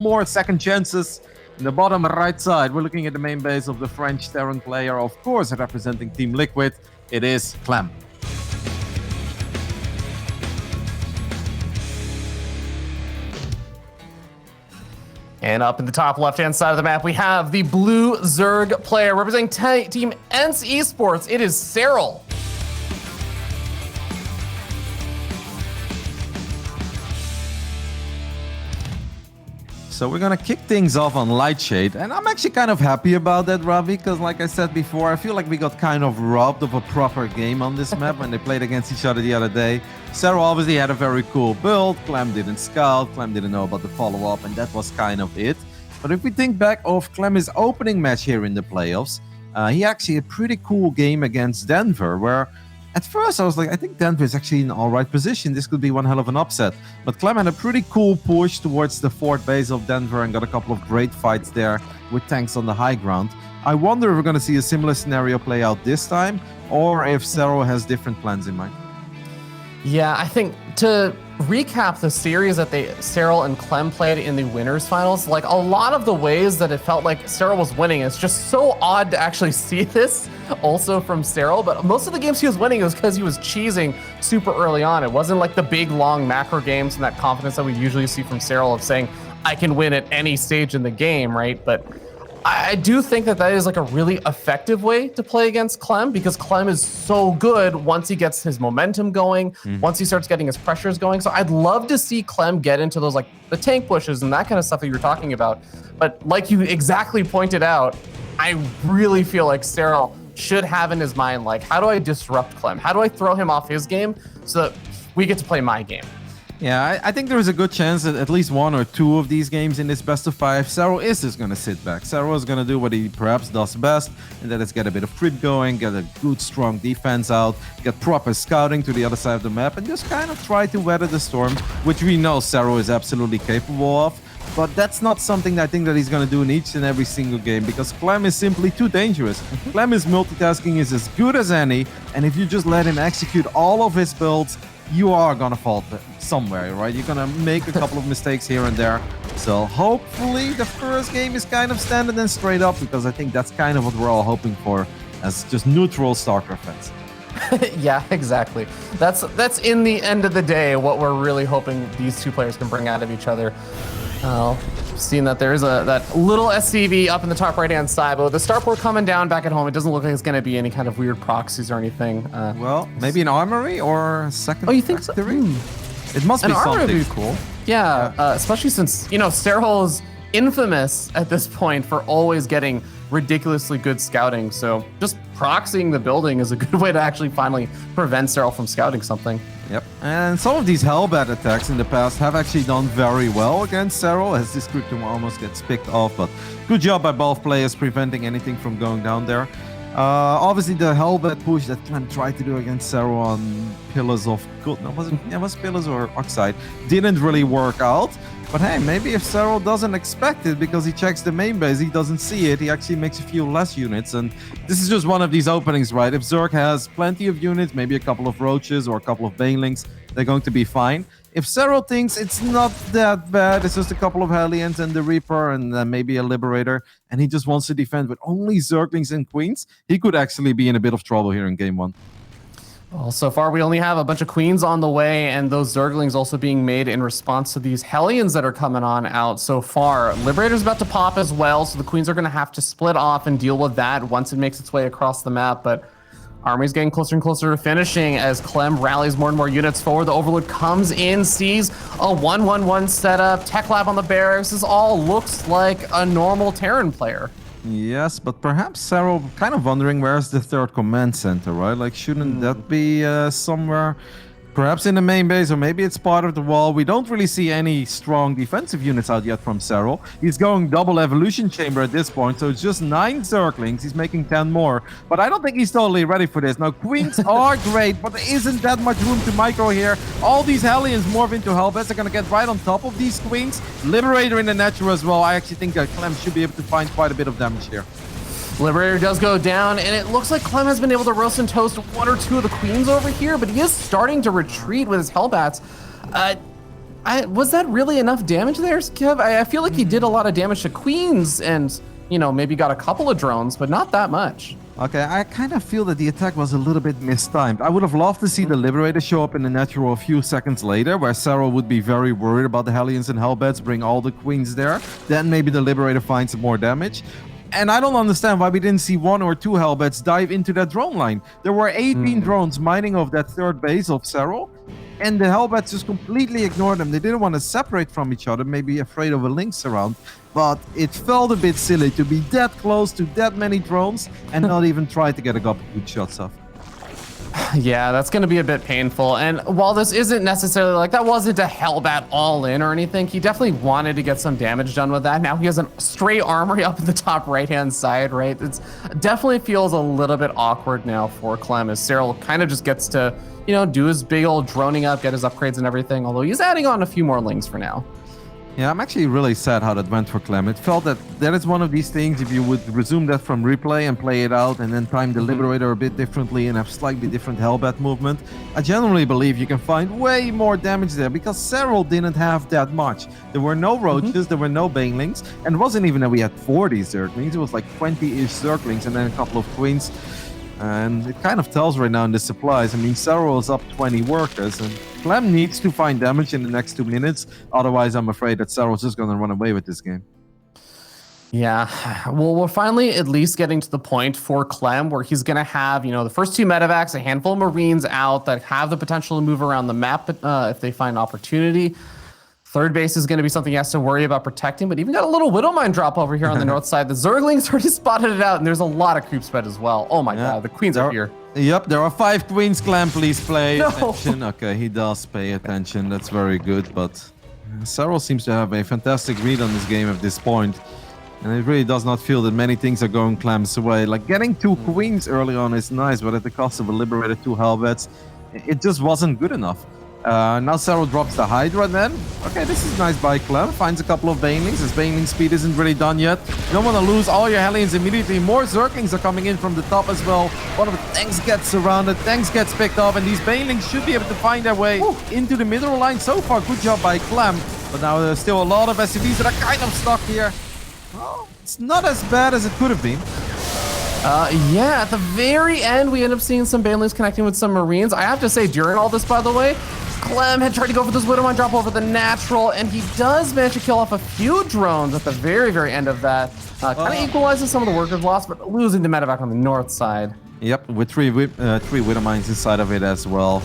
more second chances. In the bottom right side, we're looking at the main base of the French Terran player, of course, representing Team Liquid. It is Clem. And up in the top left-hand side of the map, we have the blue Zerg player representing Team ENCE Esports. It is Serral. So we're gonna kick things off on Lightshade, and I'm actually kind of happy about that, Ravi, because like I said before, I feel like we got kind of robbed of a proper game on this map when they played against each other the other day. Serral obviously had a very cool build, Clem didn't scout, Clem didn't know about the follow-up, and that was kind of it. But if we think back of Clem's opening match here in the playoffs, he actually had a pretty cool game against Denver, where at first I was like, I think Denver is actually in all right position. This could be one hell of an upset. But Clem had a pretty cool push towards the fourth base of Denver and got a couple of great fights there with tanks on the high ground. I wonder if we're going to see a similar scenario play out this time, or if Serral has different plans in mind. Yeah, I think to recap the series that Serral and Clem played in the winners finals, like a lot of the ways that it felt like Serral was winning, it's just so odd to actually see this also from Serral. But most of the games he was winning was because he was cheesing super early on. It wasn't like the big long macro games and that confidence that we usually see from Serral of saying, I can win at any stage in the game, right? But I do think that is like a really effective way to play against Clem, because Clem is so good once he gets his momentum going, once he starts getting his pressures going. So I'd love to see Clem get into those like the tank pushes and that kind of stuff that you were talking about. But like you exactly pointed out, I really feel like Serral should have in his mind, like, how do I disrupt Clem? How do I throw him off his game so that we get to play my game? Yeah, I think there is a good chance that at least one or two of these games in this best of five, Serral is just going to sit back. Serral is going to do what he perhaps does best, and that is get a bit of crit going, get a good, strong defense out, get proper scouting to the other side of the map, and just kind of try to weather the storm, which we know Serral is absolutely capable of. But that's not something I think that he's going to do in each and every single game, because Clem is simply too dangerous. Clem's multitasking is as good as any, and if you just let him execute all of his builds, you are going to fall somewhere, right? You're going to make a couple of mistakes here and there. So hopefully the first game is kind of standard and straight up, because I think that's kind of what we're all hoping for as just neutral StarCraft fans. Yeah, exactly. That's in the end of the day what we're really hoping these two players can bring out of each other. Seeing that there is that little SCV up in the top right-hand side, but with the starport coming down back at home, it doesn't look like it's going to be any kind of weird proxies or anything. Well, maybe an armory or a second. Oh, you think so? It must be something. An armory would be cool. Yeah, especially since, you know, Serral is infamous at this point for always getting ridiculously good scouting. So just proxying the building is a good way to actually finally prevent Serral from scouting something. Yep, and some of these Hellbat attacks in the past have actually done very well against Serral, as this Cryptum almost gets picked off, but good job by both players preventing anything from going down there. Obviously the Hellbat push that Clem tried to do against Serral on Pillars of Good, no, was Pillars or Oxide, didn't really work out. But hey, maybe if Serral doesn't expect it because he checks the main base, he doesn't see it, he actually makes a few less units. And this is just one of these openings, right? If Zerg has plenty of units, maybe a couple of Roaches or a couple of Banelings, they're going to be fine. If Serral thinks it's not that bad, it's just a couple of Hellions and the Reaper and maybe a Liberator, and he just wants to defend with only Zerglings and Queens, he could actually be in a bit of trouble here in game one. Well, so far we only have a bunch of Queens on the way, and those Zerglings also being made in response to these Hellions that are coming on out so far. Liberator's about to pop as well, so the Queens are going to have to split off and deal with that once it makes its way across the map. But Army's getting closer and closer to finishing as Clem rallies more and more units forward. The Overlord comes in, sees a 1-1-1 setup, Tech Lab on the barracks. This all looks like a normal Terran player. Yes, but perhaps Serral kind of wondering where's the third command center, right? Like, shouldn't that be somewhere, perhaps in the main base, or maybe it's part of the wall? We don't really see any strong defensive units out yet from Serral. He's going double evolution chamber at this point, so it's just 9 Zerglings. He's making 10 more, but I don't think he's totally ready for this. Now, Queens are great, but there isn't that much room to micro here. All these Hellions morph into Hellbats. They're going to get right on top of these Queens. Liberator in the natural as well. I actually think that Clem should be able to find quite a bit of damage here. Liberator does go down, and it looks like Clem has been able to roast and toast 1 or 2 of the Queens over here, but he is starting to retreat with his Hellbats. Was that really enough damage there, Kev? I feel like he did a lot of damage to queens and, you know, maybe got a couple of drones, but not that much. Okay, I kind of feel that the attack was a little bit mistimed. I would have loved to see the Liberator show up in the natural a few seconds later, where Serral would be very worried about the Hellions and Hellbats, bring all the queens there. Then maybe the Liberator finds some more damage. And I don't understand why we didn't see 1 or 2 Hellbats dive into that drone line. There were 18 drones mining off that third base of Serral, and the Hellbats just completely ignored them. They didn't want to separate from each other, maybe afraid of a Lynx around. But it felt a bit silly to be that close to that many drones and not even try to get a couple good shots off. Yeah, that's going to be a bit painful. And while this isn't necessarily like that wasn't a Hellbat all in or anything, he definitely wanted to get some damage done with that. Now he has a straight armory up in the top right-hand side, right? It's definitely feels a little bit awkward now for Clem as Serral kind of just gets to, you know, do his big old droning up, get his upgrades and everything, although he's adding on a few more lings for now. Yeah, I'm actually really sad how that went for Clem. It felt that that is one of these things, if you would resume that from replay and play it out and then time the Liberator a bit differently and have slightly different Hellbat movement, I generally believe you can find way more damage there because Serral didn't have that much. There were no Roaches, there were no Banelings, and it wasn't even that we had 40 Zerglings, it was like 20-ish Zerglings and then a couple of Queens. And it kind of tells right now in the supplies. I mean, Serral is up 20 workers, and Clem needs to find damage in the next 2 minutes. Otherwise, I'm afraid that Serral's just going to run away with this game. Yeah, well, we're finally at least getting to the point for Clem where he's going to have, you know, the first 2 medevacs, a handful of Marines out that have the potential to move around the map if they find opportunity. Third base is going to be something he has to worry about protecting, but even got a little Widowmine drop over here on the north side. The Zerglings already spotted it out, and there's a lot of creep spread as well. Oh my god, the queens are here. Yep, there are 5 queens, Clem. Please pay attention. Okay, he does pay attention. That's very good, but Serral seems to have a fantastic read on this game at this point. And it really does not feel that many things are going Clem's way. Like, getting 2 queens early on is nice, but at the cost of a Liberator, 2 Hellbats, it just wasn't good enough. Now Serral drops the Hydra then. Okay, this is nice by Clem. Finds a couple of Banelings. His Baneling speed isn't really done yet. You don't want to lose all your Hellions immediately. More Zerglings are coming in from the top as well. One of the tanks gets surrounded. Tanks gets picked off, and these Banelings should be able to find their way into the middle line. So far, good job by Clem. But now there's still a lot of SCVs that are kind of stuck here. Well, it's not as bad as it could have been. Yeah, at the very end, we end up seeing some Banelings connecting with some Marines. I have to say, during all this, by the way, Clem had tried to go for this Widowmine drop over the natural, and he does manage to kill off a few drones at the very, very end of that. Kind of equalizes some of the workers lost, but losing the medevac on the north side. Yep, with three Widowmines inside of it as well.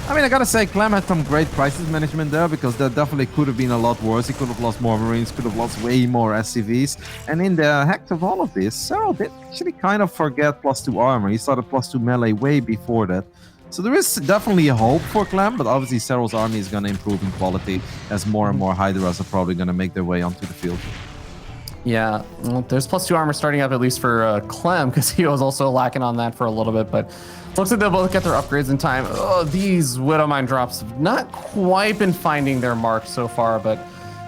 I mean, I gotta say, Clem had some great crisis management there, because that definitely could have been a lot worse. He could have lost more Marines, could have lost way more SCVs. And in the heck of all of this, Serral did actually kind of forget +2 armor. He started +2 melee way before that. So there is definitely a hope for Clem, but obviously Serral's army is going to improve in quality as more and more Hydras are probably going to make their way onto the field. Yeah, well, there's +2 armor starting up at least for Clem, because he was also lacking on that for a little bit, but looks like they'll both get their upgrades in time. Oh, these Widowmine drops have not quite been finding their mark so far, but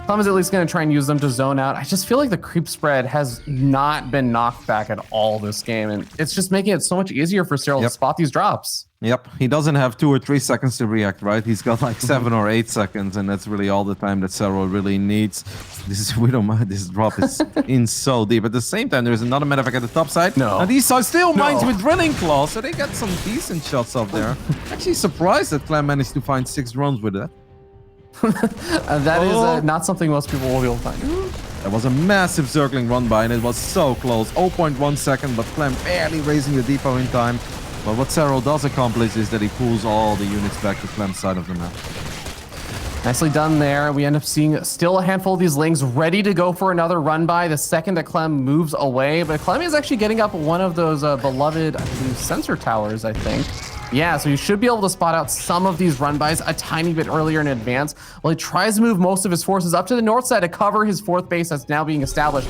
Clem is at least going to try and use them to zone out. I just feel like the creep spread has not been knocked back at all this game, and it's just making it so much easier for Serral to spot these drops. Yep, he doesn't have 2 or 3 seconds to react, right? He's got like 7 or 8 seconds, and that's really all the time that Serral really needs. This Widowmine, this drop is in so deep. At the same time, there's another medevac at the top side. And these are still mines with drilling claws, so they got some decent shots up there. Actually surprised that Clem managed to find 6 drones with that. That is not something most people will be able to find. That was a massive circling run by, and it was so close. 0.1 second, but Clem barely raising the depot in time. But what Serral does accomplish is that he pulls all the units back to Clem's side of the map. Nicely done there. We end up seeing still a handful of these Lings ready to go for another run by the second that Clem moves away. But Clem is actually getting up one of those beloved, I believe, sensor towers, I think. Yeah, so you should be able to spot out some of these run-bys a tiny bit earlier in advance. While he tries to move most of his forces up to the north side to cover his 4th base that's now being established.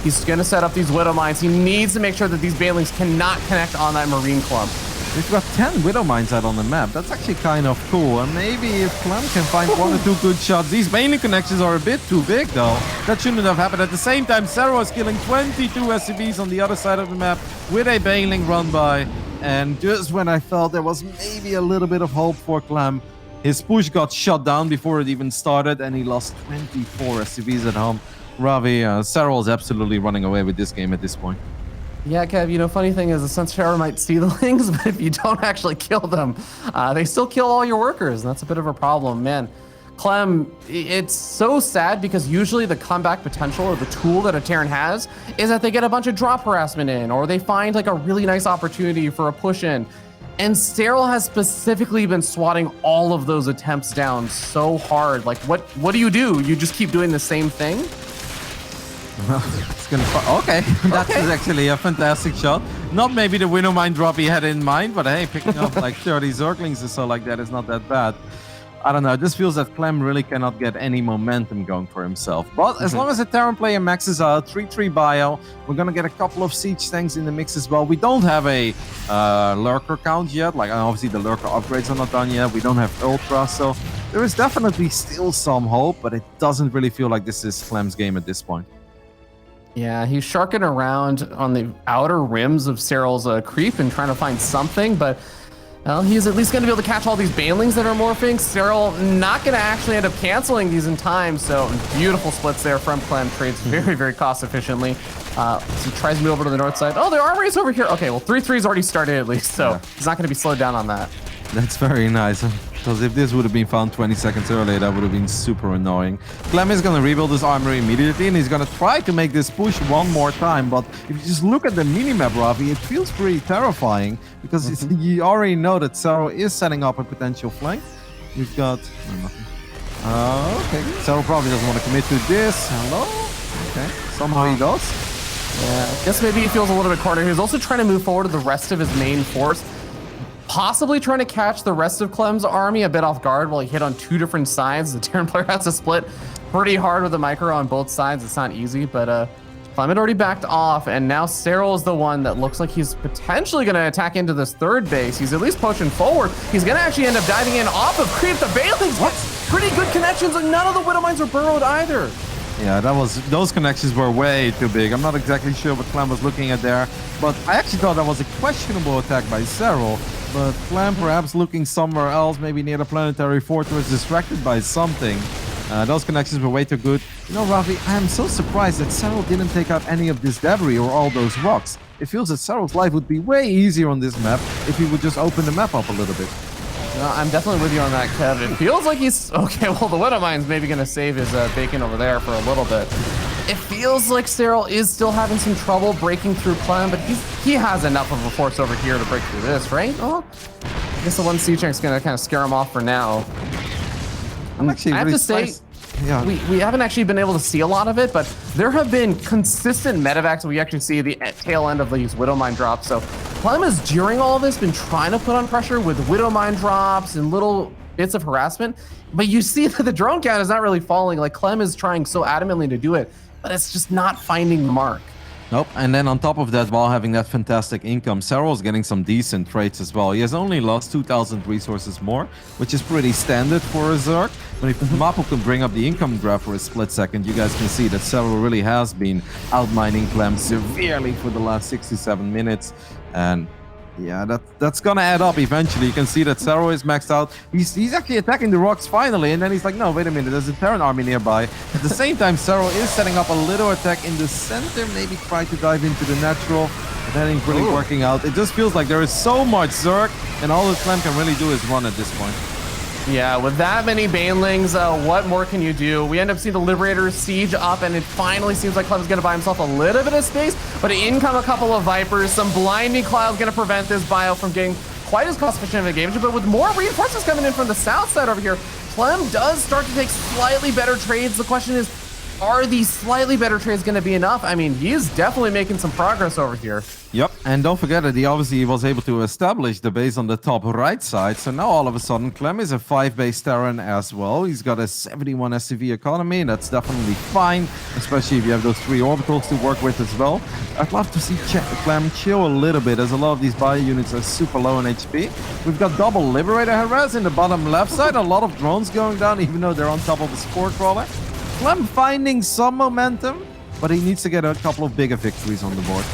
He's going to set up these Widowmines. He needs to make sure that these Banelings cannot connect on that Marine Clump. We've got 10 Widowmines out on the map. That's actually kind of cool. And maybe if Clem can find 1 or 2 good shots. These Baneling connections are a bit too big, though. That shouldn't have happened. At the same time, Serral is killing 22 SCVs on the other side of the map with a Baneling run by. And just when I felt there was maybe a little bit of hope for Clem, His push got shut down before it even started, and he lost 24 SCVs at home. Ravi, Serral is absolutely running away with this game at this point. Yeah, Kev, you know, funny thing is, the Sunshine might see the lings, but if you don't actually kill them, they still kill all your workers, and that's a bit of a problem, man. Clem, it's so sad because usually the comeback potential or the tool that a Terran has is that they get a bunch of drop harassment in, or they find like a really nice opportunity for a push in. And Serral has specifically been swatting all of those attempts down so hard. Like, what do? You just keep doing the same thing? It's gonna okay, that's actually a fantastic shot. Not maybe the Winnow Mine drop he had in mind, but hey, picking up like 30 Zerglings or so like that is not that bad. I don't know, it just feels that Clem really cannot get any momentum going for himself. But as long as the Terran player maxes out, 3-3 bio, we're gonna get a couple of siege tanks in the mix as well. We don't have a lurker count yet, like obviously the lurker upgrades are not done yet. We don't have ultra, so there is definitely still some hope, but it doesn't really feel like this is Clem's game at this point. Yeah, he's sharking around on the outer rims of Serral's creep and trying to find something, but well, he's at least going to be able to catch all these banelings that are morphing. Serral not going to actually end up canceling these in time, so beautiful splits there from Clem. Trades very, very cost efficiently. So he tries to move over to the north side. Oh, the armory is over here. Okay, well, 3-3's already started at least, so he's not going to be slowed down on that. That's very nice. Because if this would have been found 20 seconds earlier, that would have been super annoying. Clem is going to rebuild his armory immediately, and he's going to try to make this push one more time. But if you just look at the minimap, Ravi, it feels pretty terrifying. Because you already know that Serral is setting up a potential flank. We've got... nothing. Okay. Serral probably doesn't want to commit to this. Hello? Okay. Somehow he does. Yeah, I guess maybe he feels a little bit cornered. He's also trying to move forward to the rest of his main force. Possibly trying to catch the rest of Clem's army a bit off guard while he hit on two different sides. The Terran player has to split pretty hard with the micro on both sides. It's not easy, but Clem had already backed off, and now Serral is the one that looks like he's potentially going to attack into this third base. He's at least pushing forward. He's going to actually end up diving in off of Creep. The Banelings. What? Pretty good connections, and none of the Widow Mines are burrowed either. Yeah, those connections were way too big. I'm not exactly sure what Clem was looking at there, but I actually thought that was a questionable attack by Serral. But Clem perhaps looking somewhere else, maybe near the planetary fortress, distracted by something. Those connections were way too good. You know, Ravi, I am so surprised that Serral didn't take out any of this debris or all those rocks. It feels that Serral's life would be way easier on this map if he would just open the map up a little bit. No, I'm definitely with you on that, Kev. It feels like he's... Okay, well, the Widow Mine's maybe going to save his bacon over there for a little bit. It feels like Serral is still having some trouble breaking through Clem, but he has enough of a force over here to break through this, right? Well, I guess the one siege tank's going to kind of scare him off for now. I'm actually I have really to say, yeah. we haven't actually been able to see a lot of it, but there have been consistent medevacs. We actually see the tail end of these Widow Mine drops. So Clem has, during all of this, been trying to put on pressure with Widow Mine drops and little bits of harassment, but you see that the drone count is not really falling. Like, Clem is trying so adamantly to do it, but it's just not finding the mark. Nope, and then on top of that, while having that fantastic income, Serral's getting some decent trades as well. He has only lost 2,000 resources more, which is pretty standard for a Zerg. But if Mapo can bring up the income graph for a split second, you guys can see that Serral really has been outmining Clem severely for the last 67 minutes. And yeah, that's gonna add up eventually. You can see that Serral is maxed out. He's actually attacking the rocks finally, and then he's like, no, wait a minute, there's a Terran army nearby. At the same time, Serral is setting up a little attack in the center, maybe try to dive into the natural. But that ain't really working out. It just feels like there is so much Zerg, and all that Clem can really do is run at this point. Yeah, with that many Banelings, what more can you do? We end up seeing the Liberator siege up, and it finally seems like Clem's gonna buy himself a little bit of space, but in come a couple of Vipers. Some blinding clouds gonna prevent this bio from getting quite as cost-efficient of a game, but with more reinforcements coming in from the south side over here, Clem does start to take slightly better trades. The question is, are these slightly better trades going to be enough? I mean, he is definitely making some progress over here. Yep, and don't forget that he obviously was able to establish the base on the top right side. So now all of a sudden, Clem is a 5-base Terran as well. He's got a 71 SCV economy, and that's definitely fine, especially if you have those 3 orbitals to work with as well. I'd love to see Clem chill a little bit, as a lot of these bio units are super low on HP. We've got double Liberator harass in the bottom left side, a lot of drones going down, even though they're on top of the Spore Crawler. Clem finding some momentum, but he needs to get a couple of bigger victories on the board.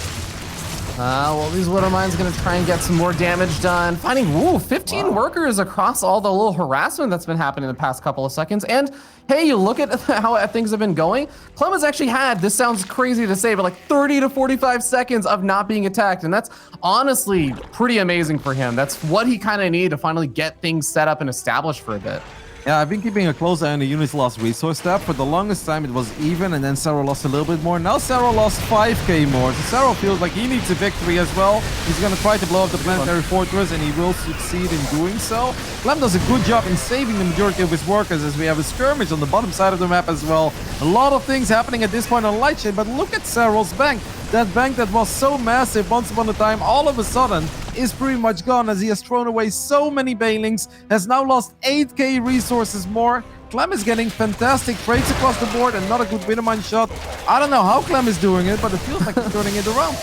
Well, these Widow Mine's gonna try and get some more damage done. Finding, 15 workers across all the little harassment that's been happening in the past couple of seconds. And hey, you look at how things have been going. Clem has actually had, this sounds crazy to say, but like 30 to 45 seconds of not being attacked. And that's honestly pretty amazing for him. That's what he kind of needed to finally get things set up and established for a bit. Yeah, I've been keeping a close eye on the unit's lost resource tab. For the longest time, it was even, and then Serral lost a little bit more. Now Serral lost 5k more, so Serral feels like he needs a victory as well. He's going to try to blow up the planetary fortress, and he will succeed in doing so. Clem does a good job in saving the majority of his workers, as we have a skirmish on the bottom side of the map as well. A lot of things happening at this point on Lightshade, but look at Serral's bank. That bank that was so massive once upon a time, all of a sudden, is pretty much gone, as he has thrown away so many banelings, has now lost 8k resources more. Clem is getting fantastic trades across the board and not a good Widowmine shot. I don't know how Clem is doing it, but it feels like he's turning it around.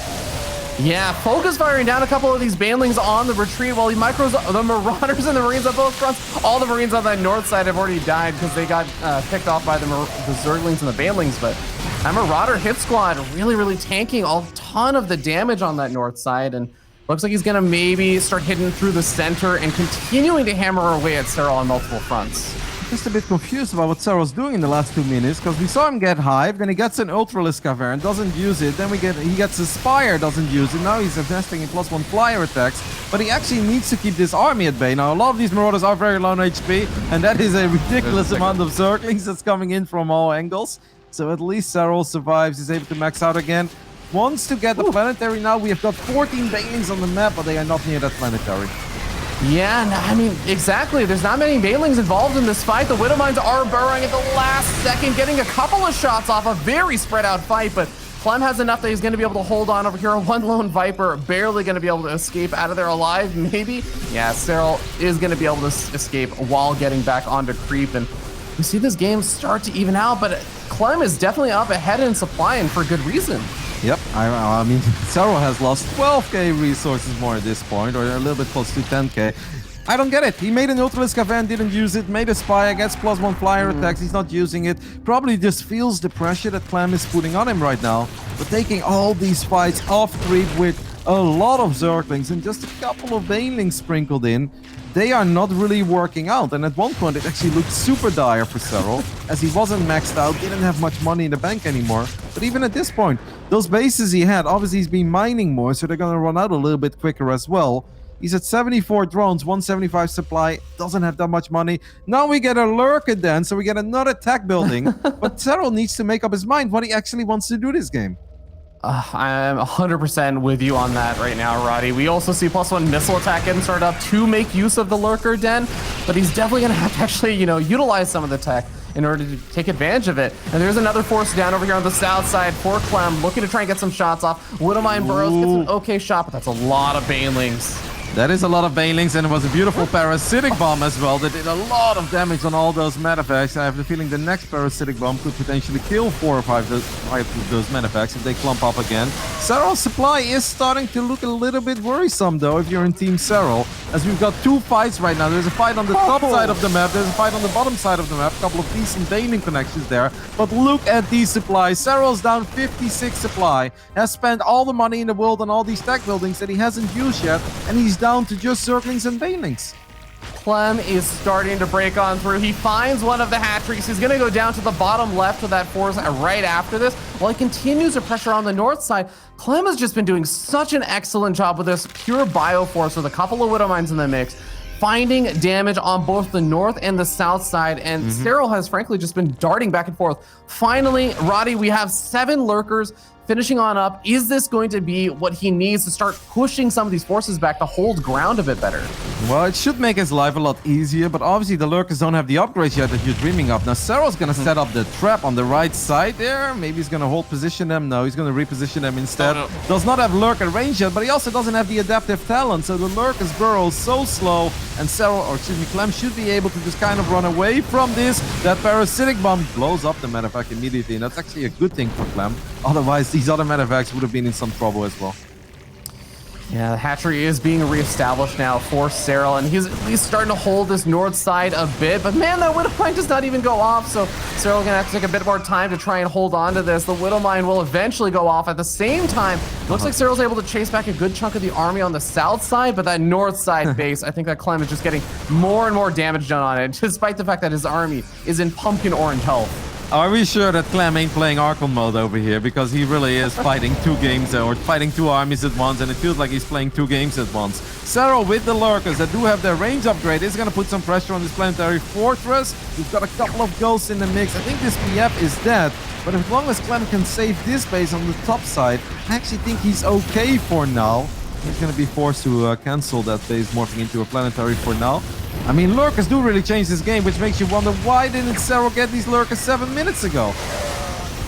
Yeah, focus firing down a couple of these banelings on the retreat while he micros the Marauders and the Marines on both fronts. All the Marines on that north side have already died because they got picked off by the Zerglings and the banelings, but that Marauder hit squad really tanking a ton of the damage on that north side, and looks like he's gonna maybe start hitting through the center and continuing to hammer away at Serral on multiple fronts. Just a bit confused about what Serral's doing in the last 2 minutes, because we saw him get Hive, then he gets an Ultralisk Cavern, doesn't use it, then he gets a Spire, doesn't use it, now he's investing in +1 flyer attacks, but he actually needs to keep this army at bay. Now, a lot of these Marauders are very low on HP, and that is a ridiculous amount of Zerglings that's coming in from all angles, so at least Serral survives, he's able to max out again. Wants to get the planetary now. We have got 14 banelings on the map, but they are not near that planetary. Yeah, I mean, exactly. There's not many banelings involved in this fight. The Widowmines are burrowing at the last second, getting a couple of shots off a very spread out fight, but Clem has enough that he's going to be able to hold on over here. One lone Viper barely going to be able to escape out of there alive, maybe. Yeah, Serral is going to be able to escape while getting back onto creep, and we see this game start to even out, but Clem is definitely up ahead in supply, and for good reason. Yep, I mean, Serral has lost 12k resources more at this point, or a little bit close to 10k. I don't get it. He made an Ultralisk Cavern, didn't use it, made a Spire, gets +1 flyer attacks, he's not using it. Probably just feels the pressure that Clem is putting on him right now. But taking all these fights off creep with a lot of Zerglings and just a couple of banelings sprinkled in, they are not really working out. And at one point, it actually looked super dire for Serral, as he wasn't maxed out, didn't have much money in the bank anymore. But even at this point, those bases he had, obviously he's been mining more, so they're going to run out a little bit quicker as well. He's at 74 drones, 175 supply, doesn't have that much money. Now we get a lurker then, so we get another tech building. But Serral needs to make up his mind what he actually wants to do this game. I'm 100% with you on that right now, Roddy. We also see +1 missile attack getting started up to make use of the lurker den, but he's definitely going to have to actually, utilize some of the tech in order to take advantage of it. And there's another force down over here on the south side for Clem, looking to try and get some shots off. Widowmine Burrows gets an okay shot, but that's a lot of banelings. That is a lot of banelings, and it was a beautiful parasitic bomb as well that did a lot of damage on all those medavacs. I have the feeling the next parasitic bomb could potentially kill 4 or 5 of those medavacs if they clump up again. Serral's supply is starting to look a little bit worrisome though if you're in Team Serral, as we've got 2 fights right now. There's a fight on the top side of the map, there's a fight on the bottom side of the map, a couple of decent baneling connections there. But look at these supplies. Serral's down 56 supply, has spent all the money in the world on all these tech buildings that he hasn't used yet, and he's down to just Zerglings and banelings. Clem is starting to break on through. He finds one of the hat-tricks. He's going to go down to the bottom left of that force right after this. While he continues to pressure on the north side, Clem has just been doing such an excellent job with this pure bioforce with a couple of Widowmines in the mix, finding damage on both the north and the south side, and Serral has frankly just been darting back and forth. Finally, Roddy, we have 7 lurkers finishing on up. Is this going to be what he needs to start pushing some of these forces back to hold ground a bit better? Well, it should make his life a lot easier, but obviously the lurkers don't have the upgrades yet that you're dreaming of. Now, Serral's going to set up the trap on the right side there. Maybe he's going to hold position them. No, he's going to reposition them instead. Oh, no. Does not have lurker range yet, but he also doesn't have the adaptive talent, so the lurkers burrow so slow, and Clem should be able to just kind of run away from this. That parasitic bomb blows up the medevac immediately, and that's actually a good thing for Clem. Otherwise, these other medevacs would have been in some trouble as well. Yeah, the hatchery is being reestablished now for Serral, and he's at least starting to hold this north side a bit. But man, that Widowmine does not even go off, so Serral gonna have to take a bit more time to try and hold on to this. The Widowmine will eventually go off. At the same time, looks like Serral's able to chase back a good chunk of the army on the south side, but that north side base, I think that Clem is just getting more and more damage done on it, despite the fact that his army is in pumpkin orange health. Are we sure that Clem ain't playing Archon mode over here? Because he really is fighting two games or fighting two armies at once, and it feels like he's playing two games at once. Serral with the lurkers that do have their range upgrade is going to put some pressure on this planetary fortress. We've got a couple of ghosts in the mix. I think this PF is dead, but as long as Clem can save this base on the top side, I actually think he's okay for now. He's going to be forced to cancel that base, morphing into a planetary for now. I mean, lurkers do really change this game, which makes you wonder, why didn't Serral get these lurkers 7 minutes ago?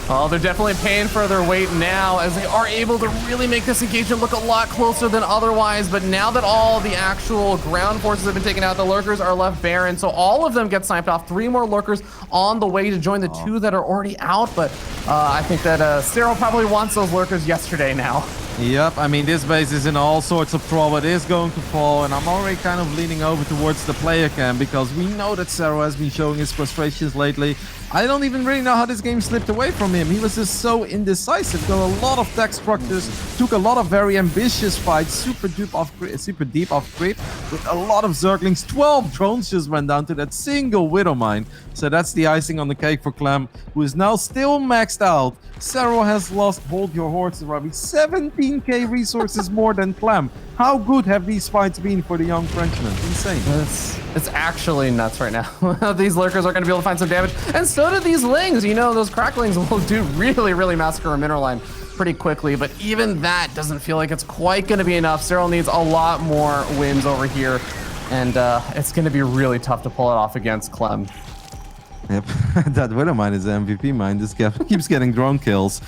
Oh, they're definitely paying for their weight now, as they are able to really make this engagement look a lot closer than otherwise. But now that all the actual ground forces have been taken out, the lurkers are left barren. So all of them get sniped off. 3 more lurkers on the way to join the 2 that are already out. But I think that Serral probably wants those lurkers yesterday now. Yep, I mean, this base is in all sorts of trouble. It is going to fall, and I'm already kind of leaning over towards the player cam because we know that Serral has been showing his frustrations lately. I don't even really know how this game slipped away from him. He was just so indecisive. Got a lot of tech structures, took a lot of very ambitious fights, super deep off creep, with a lot of Zerglings. 12 drones just went down to that single Widowmine. So that's the icing on the cake for Clem, who is now still maxed out. Serral has lost, hold your horses, Robbie, 17k resources more than Clem. How good have these fights been for the young Frenchman? Insane. It's actually nuts right now. These lurkers are going to be able to find some damage, and so do these lings. You know, those cracklings will do really massacre a mineral line pretty quickly, but even that doesn't feel like it's quite going to be enough. Serral needs a lot more wins over here, and it's going to be really tough to pull it off against Clem. Yep, that Widowmine is the MVP mine. This guy keeps getting drone kills.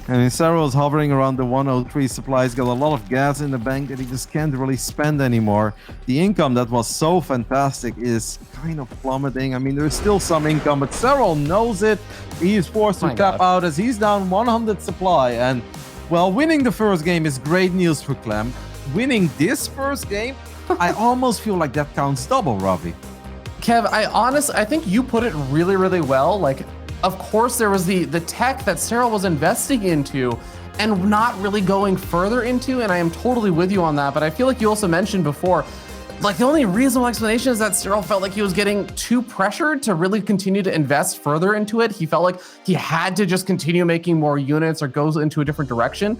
I mean, Serral is hovering around the 103 supplies, got a lot of gas in the bank that he just can't really spend anymore. The income that was so fantastic is kind of plummeting. I mean, there's still some income, but Serral knows it. He is forced to tap out as he's down 100 supply. And, well, winning the first game is great news for Clem. Winning this first game, I almost feel like that counts double, Ravi. Kev, I think you put it really well. Like, of course, there was the tech that Serral was investing into and not really going further into, and I am totally with you on that. But I feel like you also mentioned before, like, the only reasonable explanation is that Serral felt like he was getting too pressured to really continue to invest further into it. He felt like he had to just continue making more units or go into a different direction.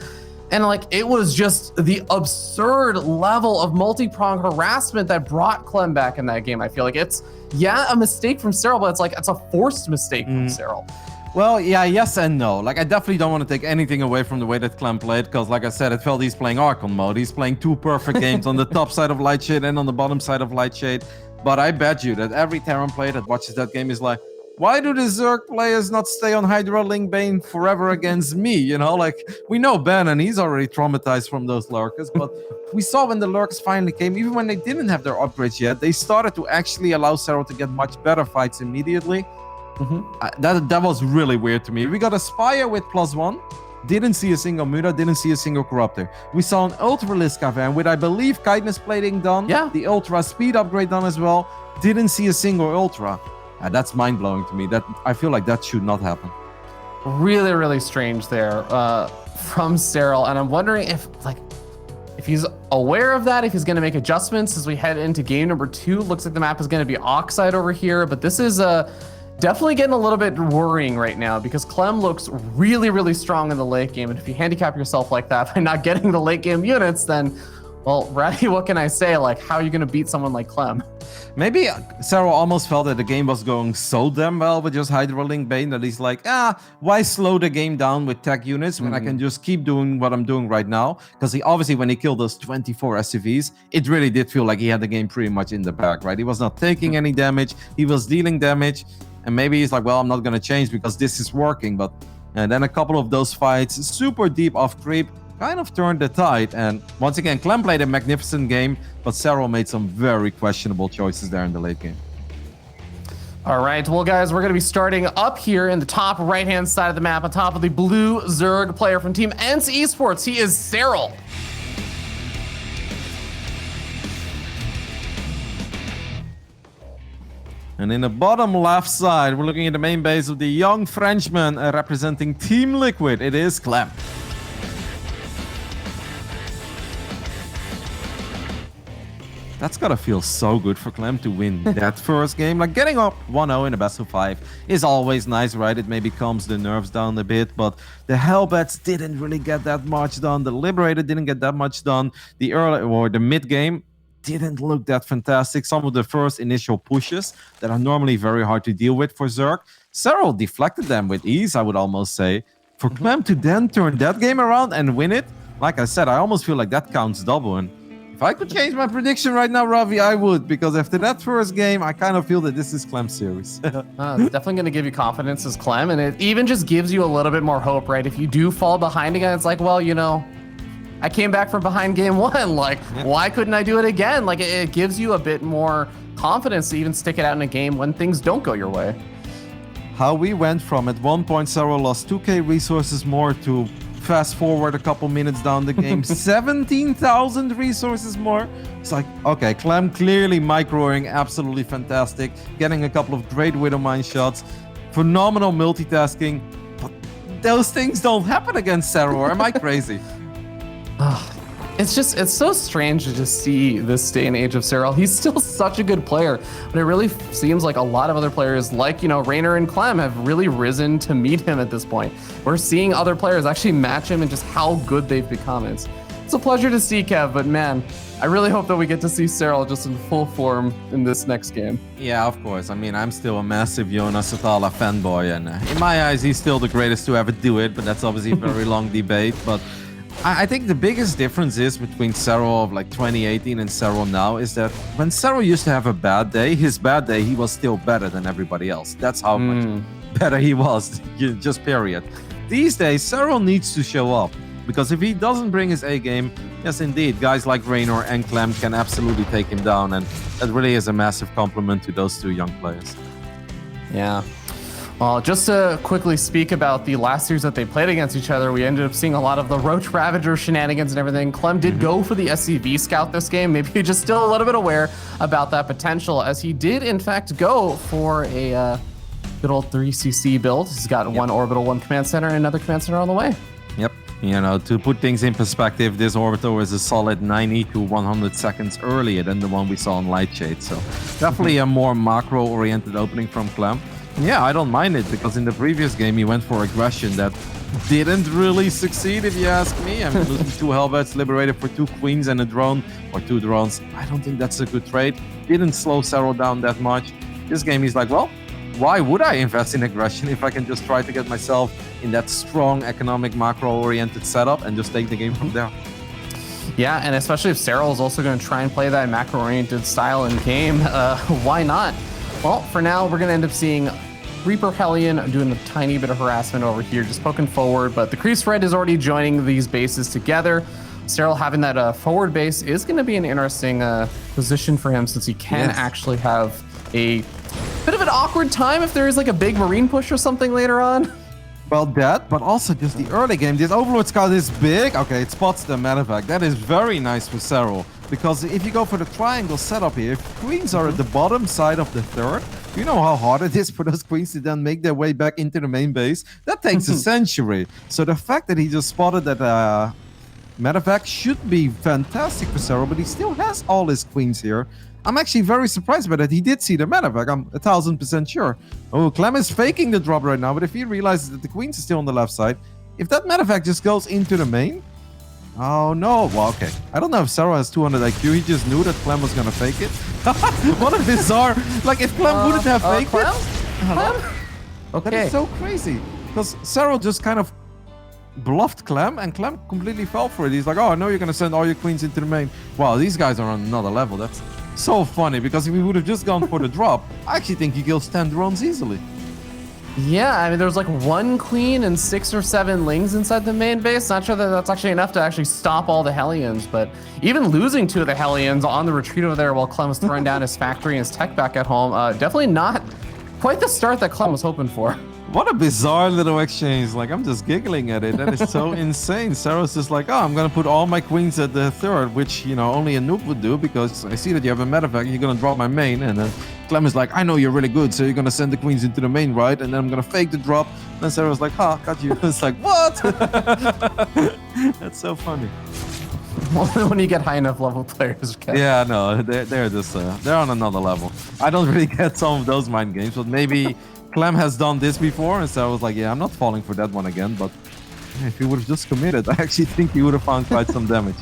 And like, it was just the absurd level of multi-pronged harassment that brought Clem back in that game. I feel like it's, yeah, a mistake from Serral, but it's a forced mistake from Serral. Well, yeah, yes and no. Like, I definitely don't want to take anything away from the way that Clem played, because like I said, it felt he's playing Archon mode. He's playing 2 perfect games on the top side of Lightshade and on the bottom side of Lightshade. But I bet you that every Terran player that watches that game is like, why do the Zerg players not stay on Hydra Link Bane forever against me? You know, like, we know Ben, and he's already traumatized from those lurkers, but we saw when the lurkers finally came, even when they didn't have their upgrades yet, they started to actually allow Serral to get much better fights immediately. That was really weird to me. We got a Spire with +1, didn't see a single Muda, didn't see a single Corruptor. We saw an Ultralisk Cavern with, I believe, Kindness Plating done, the Ultra Speed upgrade done as well, didn't see a single Ultra. That's mind-blowing to me. That I feel like that should not happen. Really strange there from Serral, and I'm wondering if he's aware of that, if he's going to make adjustments as we head into game number 2. Looks like the map is going to be Oxide over here, but this is definitely getting a little bit worrying right now because Clem looks really strong in the late game, and if you handicap yourself like that by not getting the late game units, then, well, Ratty, what can I say? Like, how are you going to beat someone like Clem? Maybe Serral almost felt that the game was going so damn well with just Hydra Link Bane that he's like, why slow the game down with tech units when I can just keep doing what I'm doing right now? Because he obviously, when he killed those 24 SCVs, it really did feel like he had the game pretty much in the bag, right? He was not taking any damage, he was dealing damage, and maybe he's like, well, I'm not going to change because this is working. But and then a couple of those fights, super deep off creep, kind of turned the tide. And once again, Clem played a magnificent game, but Serral made some very questionable choices there in the late game. All right, well, guys, we're going to be starting up here in the top right-hand side of the map on top of the blue Zerg player from Team ENCE Esports. He is Serral. And in the bottom left side, we're looking at the main base of the young Frenchman representing Team Liquid. It is Clem. That's gotta feel so good for Clem to win that first game. Like, getting up 1-0 in the best of 5 is always nice, right? It maybe calms the nerves down a bit, but the Hellbats didn't really get that much done. The Liberator didn't get that much done. The early or the mid game didn't look that fantastic. Some of the first initial pushes that are normally very hard to deal with for Zerg, Serral deflected them with ease, I would almost say. For Clem to then turn that game around and win it, like I said, I almost feel like that counts double. And if I could change my prediction right now, Ravi, I would, because after that first game, I kind of feel that this is Clem's series. It's definitely going to give you confidence as Clem, and it even just gives you a little bit more hope, right? If you do fall behind again, it's like, well, you know, I came back from behind game 1. Like, why couldn't I do it again? Like, it gives you a bit more confidence to even stick it out in a game when things don't go your way. How we went from, at one point, Serral lost 2k resources more, to fast forward a couple minutes down the game, 17,000 resources more. It's like, okay, Clem clearly microing, absolutely fantastic, getting a couple of great Widowmine shots, phenomenal multitasking, but those things don't happen against Serral, or am I crazy? It's so strange to just see this day and age of Serral. He's still such a good player, but it really seems like a lot of other players, like, you know, Raynor and Clem, have really risen to meet him at this point. We're seeing other players actually match him and just how good they've become. It's a pleasure to see, Kev, but man, I really hope that we get to see Serral just in full form in this next game. Yeah, of course. I mean, I'm still a massive Jonas Satala fanboy, and in my eyes, he's still the greatest to ever do it, but that's obviously a very long debate. But I think the biggest difference is between Serral of like 2018 and Serral now is that when Serral used to have a bad day, his bad day, he was still better than everybody else. That's how much better he was, just period. These days, Serral needs to show up, because if he doesn't bring his A game, yes, indeed, guys like Raynor and Clem can absolutely take him down, and that really is a massive compliment to those two young players. Yeah. Well, just to quickly speak about the last series that they played against each other, we ended up seeing a lot of the Roach Ravager shenanigans and everything. Clem did go for the SCV Scout this game. Maybe you're just still a little bit aware about that potential, as he did, in fact, go for a good old 3cc build. He's got one Orbital, one Command Center, and another Command Center on the way. Yep. You know, to put things in perspective, this Orbital is a solid 90 to 100 seconds earlier than the one we saw on Lightshade. So definitely a more macro-oriented opening from Clem. Yeah, I don't mind it, because in the previous game he went for aggression that didn't really succeed, if you ask me. I mean, losing 2 Hellbats, liberated for 2 Queens and a drone, or 2 drones. I don't think that's a good trade. Didn't slow Serral down that much. This game he's like, well, why would I invest in aggression if I can just try to get myself in that strong economic macro-oriented setup and just take the game from there? Yeah, and especially if Serral is also going to try and play that macro-oriented style in game, why not? Well, for now, we're going to end up seeing Reaper Hellion doing a tiny bit of harassment over here, just poking forward, but the Crease Red is already joining these bases together. Serral having that forward base is going to be an interesting position for him, since he can actually have a bit of an awkward time if there is like a big Marine push or something later on. Well, that, but also just the early game. This Overlord Scout is big. Okay, it spots the medevac. That is very nice for Serral, because if you go for the triangle setup here, if Queens are at the bottom side of the third, you know how hard it is for those Queens to then make their way back into the main base? That takes a century. So the fact that he just spotted that medevac should be fantastic for Serral, but he still has all his Queens here. I'm actually very surprised by that. He did see the medevac, I'm 1000% sure. Oh, Clem is faking the drop right now, but if he realizes that the Queens is still on the left side, if that medevac just goes into the main, oh no, well, okay. I don't know if Serral has 200 IQ, he just knew that Clem was gonna fake it. What a bizarre, like if Clem wouldn't have faked Clem? it. Okay. That is so crazy, because Serral just kind of bluffed Clem, and Clem completely fell for it. He's like, oh, I know you're gonna send all your Queens into the main. Wow, these guys are on another level. That's so funny, because if we would have just gone for the drop, I actually think he kills 10 drones easily. Yeah, I mean, there's like 1 Queen and 6 or 7 Lings inside the main base. Not sure that that's actually enough to actually stop all the Hellions, but even losing 2 of the Hellions on the retreat over there while Clem was throwing down his factory and his tech back at home, definitely not quite the start that Clem was hoping for. What a bizarre little exchange. Like, I'm just giggling at it. That is so insane. Serral's just like, oh, I'm going to put all my queens at the third, which, you know, only a noob would do because I see that you have a medevac. You're going to drop my main. And then Clem is like, I know you're really good, so you're going to send the queens into the main, right? And then I'm going to fake the drop. And then Serral's like, ha, got you. It's like, what? That's so funny. When you get high enough level players. Okay. Yeah, no, they're just, they're on another level. I don't really get some of those mind games, but maybe Clem has done this before, and so I was like, yeah, I'm not falling for that one again, but if he would have just committed, I actually think he would have found quite some damage.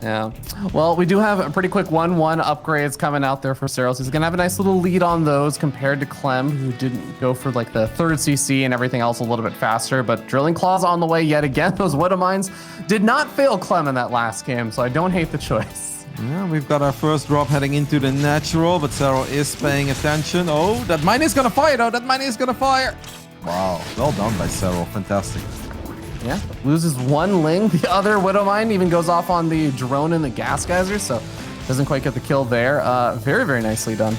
Yeah. Well, we do have a pretty quick 1-1 upgrades coming out there for Serral. So he's going to have a nice little lead on those compared to Clem, who didn't go for like the third CC and everything else a little bit faster. But Drilling Claws on the way yet again. Those Widow Mines did not fail Clem in that last game, so I don't hate the choice. Yeah, we've got our first drop heading into the natural, but Serral is paying attention. Oh, that mine is going to fire, though. That mine is going to fire. Wow. Well done by Serral. Fantastic. Yeah, loses one Ling. The other Widow Mine even goes off on the drone and the gas geyser, so doesn't quite get the kill there. Very, very nicely done.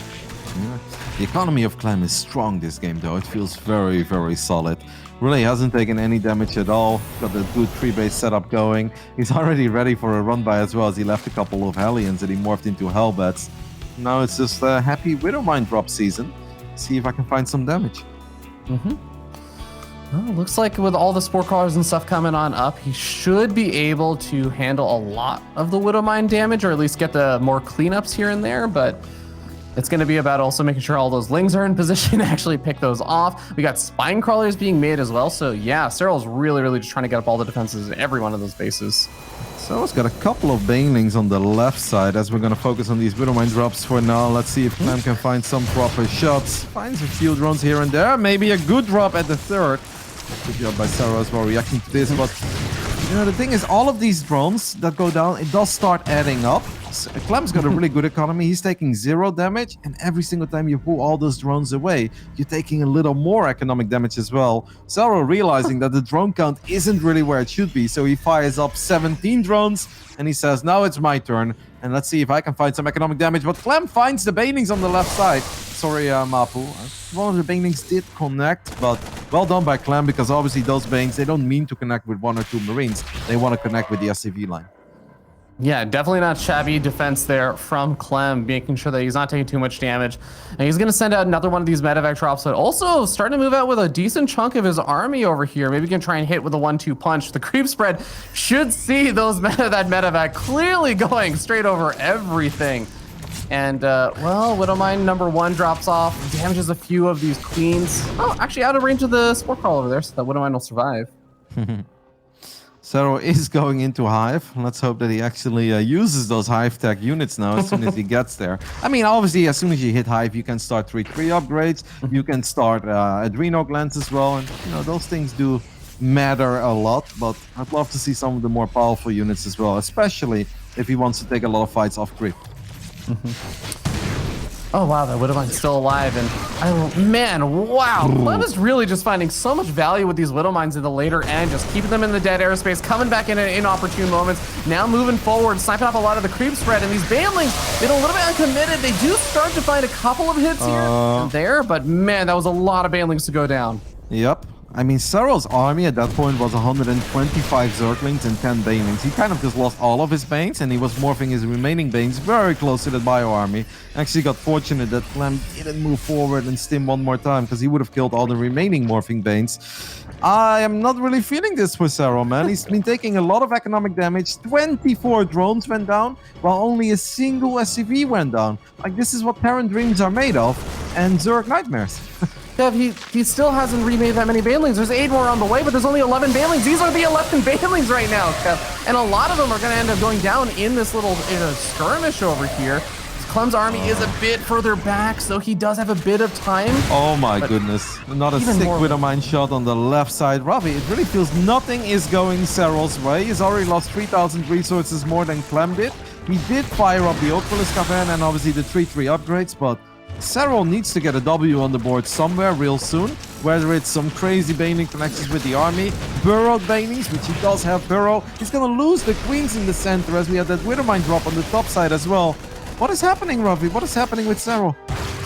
Yeah. The economy of Clem is strong this game, though. It feels very, very solid. Really hasn't taken any damage at all. Got the good tree-based setup going. He's already ready for a run-by as well, as he left a couple of Hellions that he morphed into Hellbats. Now it's just a happy Widow Mine drop season. See if I can find some damage. Well, looks like with all the sport crawlers and stuff coming on up, he should be able to handle a lot of the Widow Mine damage, or at least get the more cleanups here and there, but it's going to be about also making sure all those Lings are in position to actually pick those off. We got Spine Crawlers being made as well, so yeah, Serral's really, really just trying to get up all the defenses in every one of those bases. Serral's got a couple of Banelings on the left side as we're going to focus on these Widow Mine drops for now. Let's see if Clem can find some proper shots. Finds a few drones here and there. Maybe a good drop at the third. Good job by Serral as well reacting to this, but you know, the thing is, all of these drones that go down, it does start adding up. Clem's got a really good economy. He's taking 0 damage, and every single time you pull all those drones away, you're taking a little more economic damage as well. Serral realizing that the drone count isn't really where it should be, so he fires up 17 drones, and he says, now it's my turn, and let's see if I can find some economic damage. But Clem finds the Banelings on the left side. Sorry, Mapu. One of the Banelings did connect, but well done by Clem, because obviously those Banes, they don't mean to connect with 1 or 2 Marines. They want to connect with the SCV line. Yeah, definitely not shabby defense there from Clem, making sure that he's not taking too much damage. And he's going to send out another one of these medevac drops, but also starting to move out with a decent chunk of his army over here. Maybe he can try and hit with a 1-2 punch. The creep spread should see those that medevac clearly going straight over everything. And, well, Widow Mine number 1 drops off, damages a few of these queens. Oh, actually out of range of the sport crawl over there, so that Widow Mine will survive. Serral is going into Hive. Let's hope that he actually uses those Hive tech units now as soon as he gets there. I mean, obviously, as soon as you hit Hive, you can start 3-3 upgrades. You can start Adrenal Glands as well. And, you know, those things do matter a lot. But I'd love to see some of the more powerful units as well, especially if he wants to take a lot of fights off grid. Oh wow, that Widow Mine's still alive, and man, wow, Clem is really just finding so much value with these Widow Mines in the later end, just keeping them in the dead airspace, coming back in at inopportune moments, now moving forward, sniping off a lot of the creep spread, and these Banelings, they're a little bit uncommitted. They do start to find a couple of hits here and there, but man, that was a lot of Banelings to go down. Yep. I mean, Serral's army at that point was 125 Zerglings and 10 Banelings. He kind of just lost all of his Banes, and he was morphing his remaining Banes very close to the bio army. Actually got fortunate that Clem didn't move forward and stim one more time, because he would have killed all the remaining morphing Banes. I am not really feeling this for Serral, man. He's been taking a lot of economic damage. 24 drones went down, while only a single SCV went down. Like, this is what Terran Dreams are made of, and Zerg Nightmares. Kev, he still hasn't remade that many Banelings. There's 8 more on the way, but there's only 11 Banelings. These are the 11 Banelings right now, Kev. And a lot of them are going to end up going down in this little skirmish over here. Clem's army is a bit further back, so he does have a bit of time. Oh my goodness. Not a sick Widow Mine shot on the left side. Ravi, it really feels nothing is going Serral's way. He's already lost 3,000 resources more than Clem did. He did fire up the Oculus Cavern and obviously the 3-3 upgrades, but Serral needs to get a W on the board somewhere real soon, whether it's some crazy Baneling connections with the army, burrowed Banelings, which he does have burrow. He's going to lose the queens in the center as we have that Widow Mine drop on the top side as well. What is happening, Ravi? What is happening with Serral?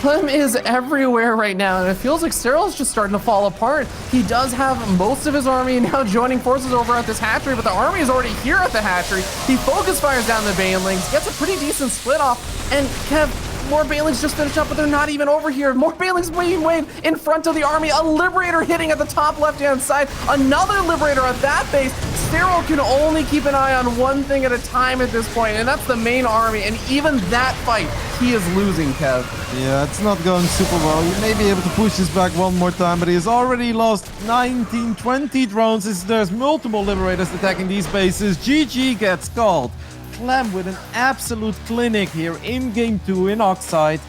Clem is everywhere right now, and it feels like Serral's just starting to fall apart. He does have most of his army now joining forces over at this hatchery, but the army is already here at the hatchery. He focus fires down the banelings, gets a pretty decent split off, and Kev, more banelings just finished up, but they're not even over here. More banelings waiting in front of the army. A Liberator hitting at the top left-hand side. Another Liberator at that base. Serral can only keep an eye on one thing at a time at this point, and that's the main army. And even that fight, he is losing, Kev. Yeah, it's not going super well. He may be able to push this back one more time, but he has already lost 19, 20 drones. There's multiple Liberators attacking these bases. GG gets called. Clem with an absolute clinic here in game 2 in Oxide.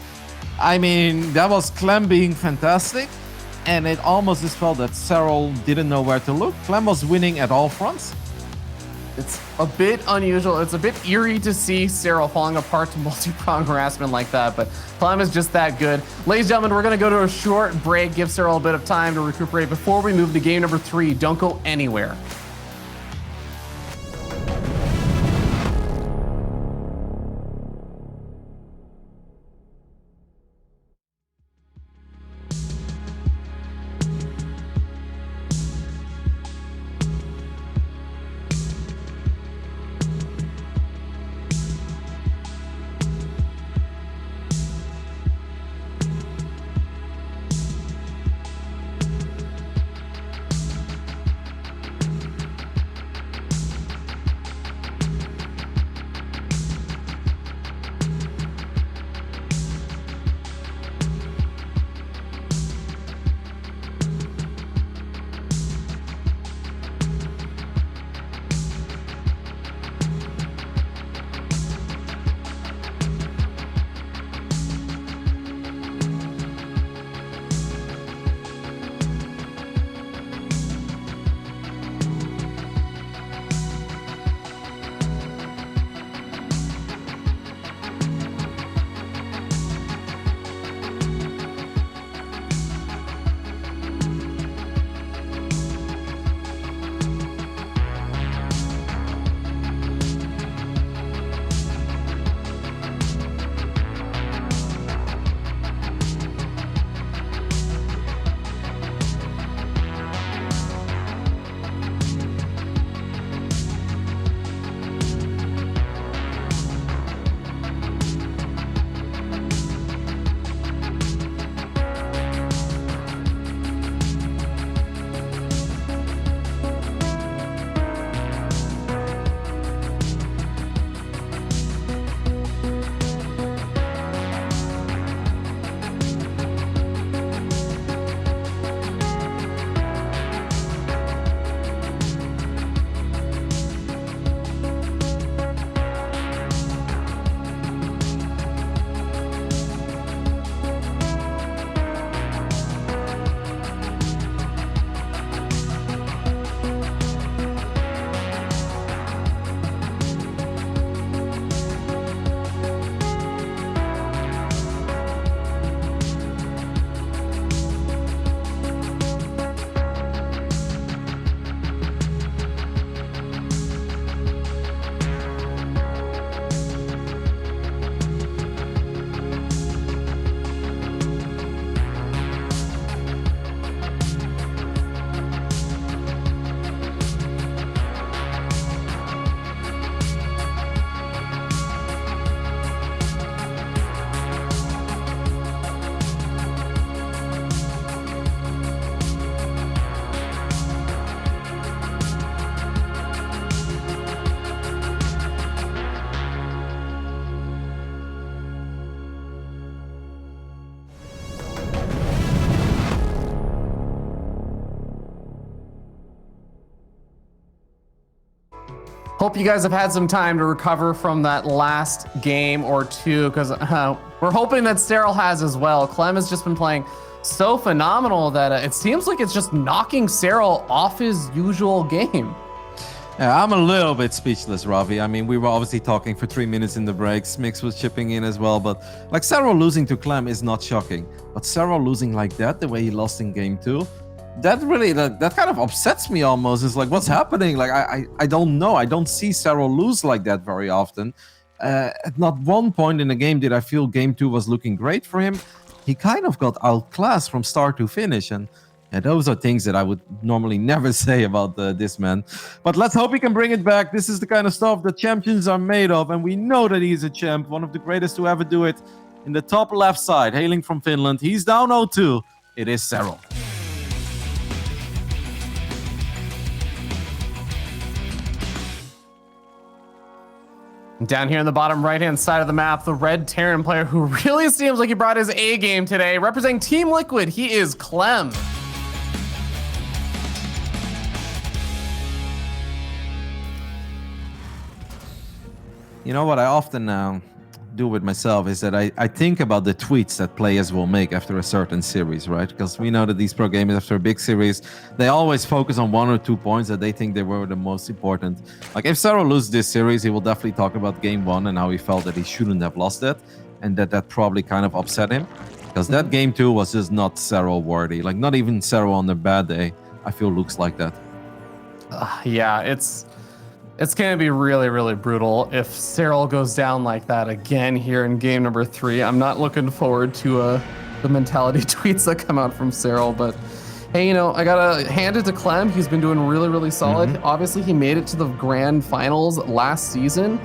I mean, that was Clem being fantastic, and it almost just felt that Serral didn't know where to look. Clem was winning at all fronts. It's a bit unusual. It's a bit eerie to see Serral falling apart to multi-pronged harassment like that, but Clem is just that good. Ladies and gentlemen, we're going to go to a short break, give Serral a bit of time to recuperate before we move to game number 3. Don't go anywhere. Hope you guys have had some time to recover from that last game or two, because we're hoping that Serral has as well. Clem has just been playing so phenomenal that it seems like it's just knocking Serral off his usual game. Yeah, I'm a little bit speechless, Ravi. I mean, we were obviously talking for 3 minutes in the break. Smix was chipping in as well, but like Serral losing to Clem is not shocking. But Serral losing like that, the way he lost in game 2, that really, that kind of upsets me almost. It's like, what's happening? Like, I don't know. I don't see Serral lose like that very often. At not one point in the game did I feel game 2 was looking great for him. he kind of got outclassed from start to finish. And those are things that I would normally never say about this man. But let's hope he can bring it back. This is the kind of stuff that champions are made of. And we know that he's a champ, one of the greatest to ever do it. In the top left side, hailing from Finland, he's down 0-2. It is Serral. Down here in the bottom right-hand side of the map, the red Terran player who really seems like he brought his A game today. Representing Team Liquid, he is Clem. You know what I often do with myself is that I think about the tweets that players will make after a certain series, right? Because we know that these pro gamers, after a big series, they always focus on 1 or 2 points that they think they were the most important. Like if Serral loses this series, he will definitely talk about game 1 and how he felt that he shouldn't have lost it, and that probably kind of upset him. Because that game 2 was just not Serral worthy. Like not even Serral on a bad day, I feel looks like that. Yeah, it's going to be really, really brutal if Serral goes down like that again here in game number 3. I'm not looking forward to the mentality tweets that come out from Serral, but hey, you know, I got to hand it to Clem. He's been doing really, really solid. Obviously, he made it to the grand finals last season,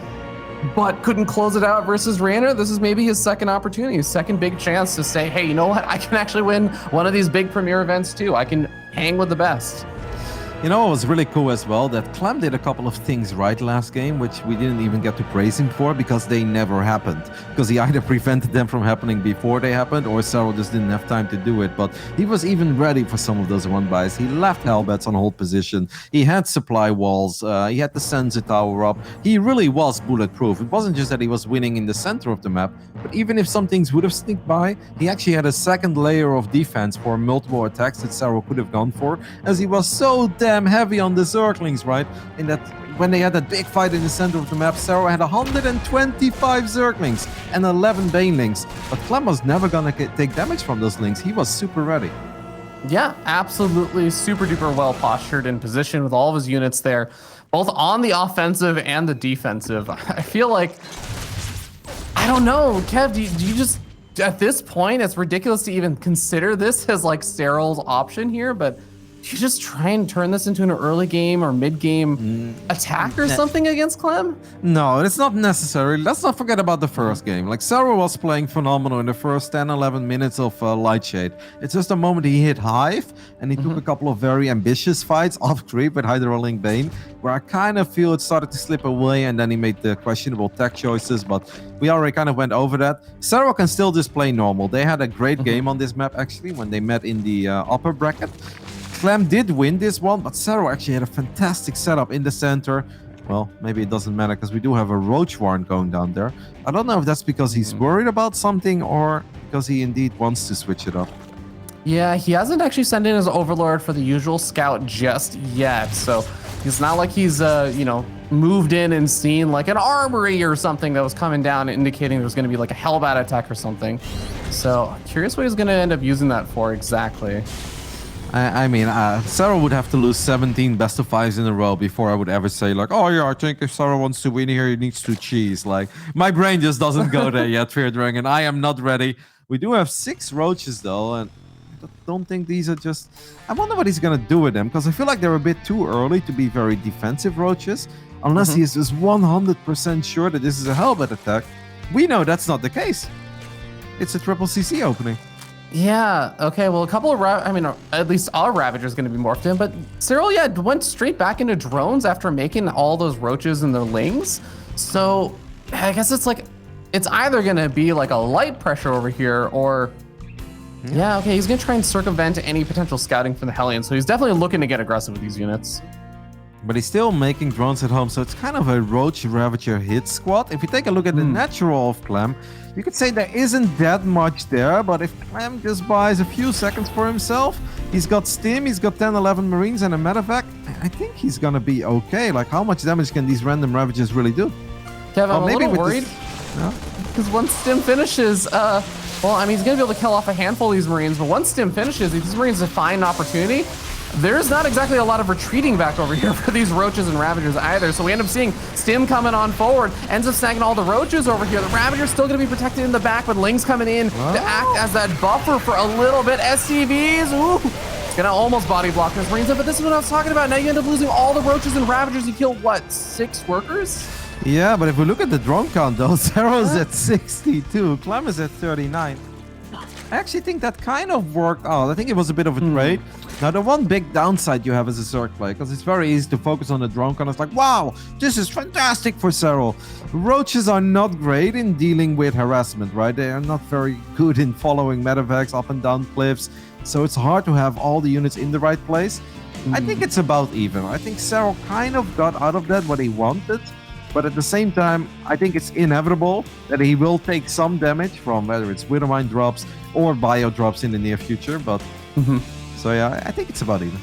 but couldn't close it out versus Rainer. This is maybe his second opportunity, his second big chance to say, hey, you know what? I can actually win one of these big premier events too. I can hang with the best. You know what was really cool as well? That Clem did a couple of things right last game, which we didn't even get to praise him for because they never happened. Because he either prevented them from happening before they happened or Serral just didn't have time to do it. But he was even ready for some of those run-bys. He left Hellbats on hold position. He had supply walls. He had the sensor tower up. He really was bulletproof. It wasn't just that he was winning in the center of the map, but even if some things would have sneaked by, he actually had a second layer of defense for multiple attacks that Serral could have gone for, as he was so damn heavy on the Zerglings, right? In that, when they had that big fight in the center of the map, Serral had 125 Zerglings and 11 Banelings, but Clem was never gonna take damage from those links. He was super ready. Yeah, absolutely super duper well postured in position with all of his units there, both on the offensive and the defensive. I feel like, I don't know, Kev, do you just, at this point, it's ridiculous to even consider this as like Serral's option here, but do you just try and turn this into an early game or mid-game attack or something against Clem? No, it's not necessary. Let's not forget about the first game. Like, Serral was playing phenomenal in the first 10-11 minutes of Lightshade. It's just a moment he hit Hive, and he took a couple of very ambitious fights off creep with Hydrolink Bane, where I kind of feel it started to slip away, and then he made the questionable tech choices, but we already kind of went over that. Serral can still just play normal. They had a great game on this map, actually, when they met in the upper bracket. Clem did win this one, but Serral actually had a fantastic setup in the center. Well, maybe it doesn't matter because we do have a Roach Warren going down there. I don't know if that's because he's worried about something or because he indeed wants to switch it up. Yeah, he hasn't actually sent in his Overlord for the usual scout just yet. So it's not like he's, you know, moved in and seen like an armory or something that was coming down indicating there's going to be like a Hellbat attack or something. So curious what he's going to end up using that for exactly. I mean, Serral would have to lose 17 best of 5s in a row before I would ever say like, oh yeah, I think if Serral wants to win here, he needs to cheese. Like, my brain just doesn't go there yet, Fear Dragon. I am not ready. We do have 6 roaches though, and I don't think these are just... I wonder what he's gonna do with them, because I feel like they're a bit too early to be very defensive roaches, unless he is just 100% sure that this is a Hellbat attack. We know that's not the case. It's a triple CC opening. Yeah, okay, well, a couple of, I mean, at least our Ravager's going to be morphed in, but Serral, yeah, went straight back into drones after making all those roaches and their lings. So I guess it's like, it's either going to be like a light pressure over here or, yeah, okay, he's going to try and circumvent any potential scouting from the Hellion. So he's definitely looking to get aggressive with these units. But he's still making drones at home, so it's kind of a Roach Ravager hit squad. If you take a look at the natural of Clem, you could say there isn't that much there, but if Clem just buys a few seconds for himself, he's got Stim, he's got 10-11 Marines and a medevac, I think he's gonna be okay. Like, how much damage can these random Ravagers really do? Kev, I'm a little worried, because once Stim finishes, well, I mean, he's gonna be able to kill off a handful of these Marines, but once Stim finishes, if these Marines find an opportunity, there's not exactly a lot of retreating back over here for these Roaches and Ravagers either. So we end up seeing Stim coming on forward, ends up snagging all the Roaches over here. The Ravager's still going to be protected in the back, but Ling's coming in to act as that buffer for a little bit. SCVs, ooh, it's going to almost body block this Marines, but this is what I was talking about. Now you end up losing all the Roaches and Ravagers. You kill, what, 6 workers? Yeah, but if we look at the drone count, though, Serral's at 62, Clem is at 39. I actually think that kind of worked out. I think it was a bit of a trade. Now, the one big downside you have as a Zerg player, because it's very easy to focus on the drone count. It's like, wow, this is fantastic for Serral. Roaches are not great in dealing with harassment, right? They are not very good in following medevacs up and down cliffs. So it's hard to have all the units in the right place. I think it's about even. I think Serral kind of got out of that what he wanted. But at the same time, I think it's inevitable that he will take some damage from whether it's Widowmine drops or bio drops in the near future. But so yeah, I think it's about even.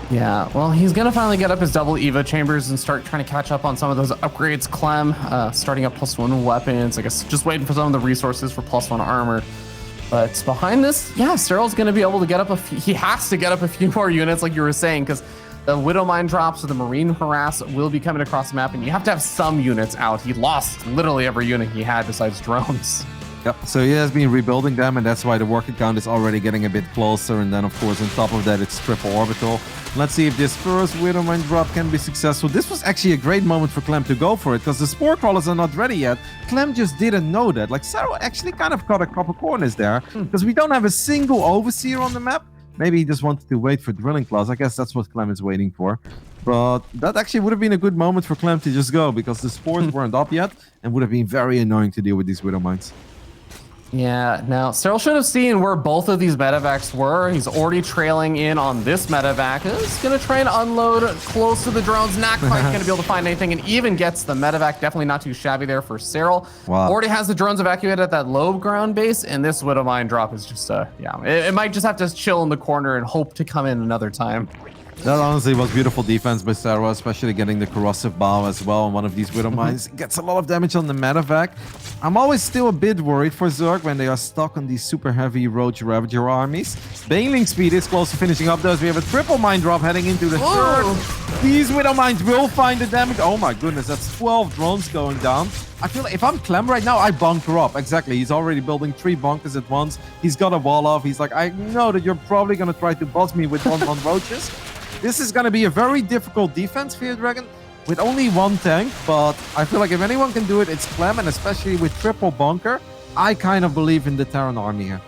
Yeah, well, he's gonna finally get up his double Evo chambers and start trying to catch up on some of those upgrades. Clem, starting up +1 weapons. I guess just waiting for some of the resources for +1 armor. But behind this, yeah, Serral's gonna be able to get up he has to get up a few more units, like you were saying, because the Widowmine drops or the Marine harass will be coming across the map, and you have to have some units out. He lost literally every unit he had besides drones. Yep, so he has been rebuilding them, and that's why the worker count is already getting a bit closer. And then, of course, on top of that, it's triple orbital. Let's see if this first Widowmine drop can be successful. This was actually a great moment for Clem to go for it, because the Spore Crawlers are not ready yet. Clem just didn't know that. Like, Serral actually kind of got a couple corners there, because we don't have a single Overseer on the map. Maybe he just wanted to wait for drilling claws. I guess that's what Clem is waiting for. But that actually would have been a good moment for Clem to just go, because the spores weren't up yet and would have been very annoying to deal with these Widowmines. Yeah, now Serral should have seen where both of these medevacs were. He's already trailing in on this medevac. He's going to try and unload close to the drones. Not quite going to be able to find anything, and even gets the medevac. Definitely not too shabby there for Serral. Wow. Already has the drones evacuated at that low ground base, and this Widowmine drop is just, yeah, it might just have to chill in the corner and hope to come in another time. That honestly was beautiful defense by Serral, especially getting the corrosive bow as well on one of these Widowmines. Gets a lot of damage on the medevac. I'm always still a bit worried for Zerg when they are stuck on these super heavy Roach Ravager armies. Bailing speed is close to finishing up, though, as we have a triple mine drop heading into the third. These Widowmines will find the damage. Oh my goodness, that's 12 drones going down. I feel like if I'm Clem right now, I bunker up. Exactly, he's already building 3 bunkers at once. He's got a wall off. He's like, I know that you're probably going to try to buzz me with 1 Roaches. This is going to be a very difficult defense for your Dragon with only 1 tank, but I feel like if anyone can do it, it's Clem, and especially with triple bunker, I kind of believe in the Terran army here.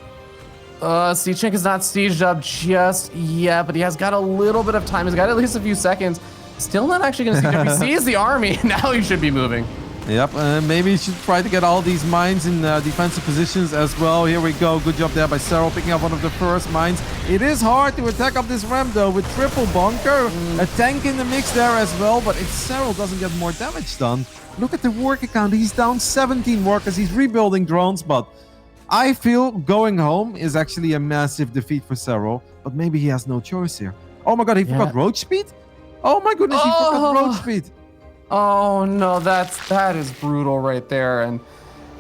Siegechink is not sieged up just yet, but he has got a little bit of time. He's got at least a few seconds. Still not actually going to siege up. He sees the army, now he should be moving. Yep, maybe he should try to get all these mines in defensive positions as well. Here we go. Good job there by Serral, picking up one of the first mines. It is hard to attack up this ramp, though, with triple bunker. A tank in the mix there as well, but if Serral doesn't get more damage done, look at the worker count. He's down 17 workers. He's rebuilding drones, but I feel going home is actually a massive defeat for Serral, but maybe he has no choice here. Oh my god, he forgot Roach speed? Oh my goodness, he forgot Roach speed. Oh no, that is brutal right there. And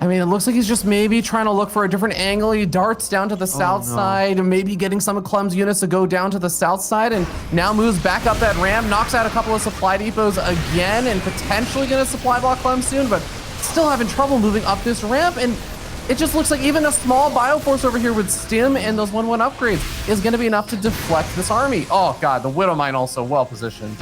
I mean, it looks like he's just maybe trying to look for a different angle. He darts down to the south side, and maybe getting some of Clem's units to go down to the south side, and now moves back up that ramp, knocks out a couple of supply depots again, and potentially going to supply block Clem soon, but still having trouble moving up this ramp. And it just looks like even a small Bioforce over here with Stim and those 1-1 upgrades is going to be enough to deflect this army. Oh god, the Widowmine also well positioned.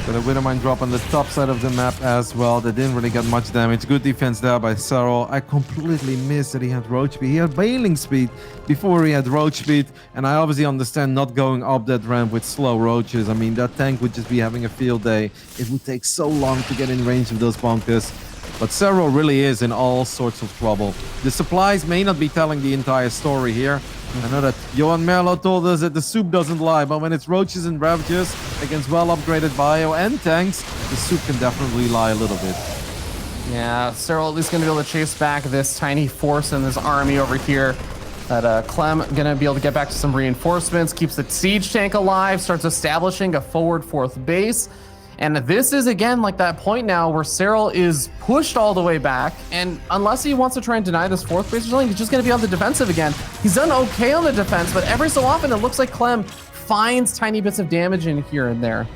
Got a Widowmine drop on the top side of the map as well. They didn't really get much damage. Good defense there by Serral. I completely missed that he had Roach speed. He had Bailing speed before he had Roach speed. And I obviously understand not going up that ramp with slow Roaches. I mean, that tank would just be having a field day. It would take so long to get in range of those bunkers. But Serral really is in all sorts of trouble. The supplies may not be telling the entire story here. I know that Johan Merlo told us that the soup doesn't lie, but when it's Roaches and Ravagers against well-upgraded bio and tanks, the soup can definitely lie a little bit. Yeah, Serral at least going to be able to chase back this tiny force and this army over here. That Clem going to be able to get back to some reinforcements, keeps the siege tank alive, starts establishing a forward 4th base. And this is, again, like that point now where Serral is pushed all the way back. And unless he wants to try and deny this 4th base or something, he's just going to be on the defensive again. He's done okay on the defense, but every so often it looks like Clem finds tiny bits of damage in here and there.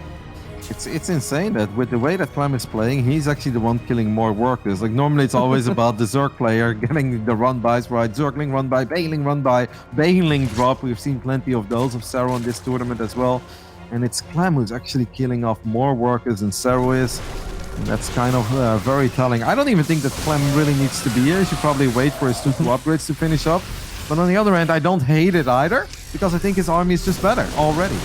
It's insane that with the way that Clem is playing, he's actually the one killing more workers. Like normally it's always about the Zerg player getting the run-bys right. Zergling run-by, Bailing drop. We've seen plenty of those of Serral in this tournament as well. And it's Clem who's actually killing off more workers than Serral is. And that's kind of very telling. I don't even think that Clem really needs to be here. He should probably wait for his 2 upgrades to finish up. But on the other hand, I don't hate it either, because I think his army is just better already.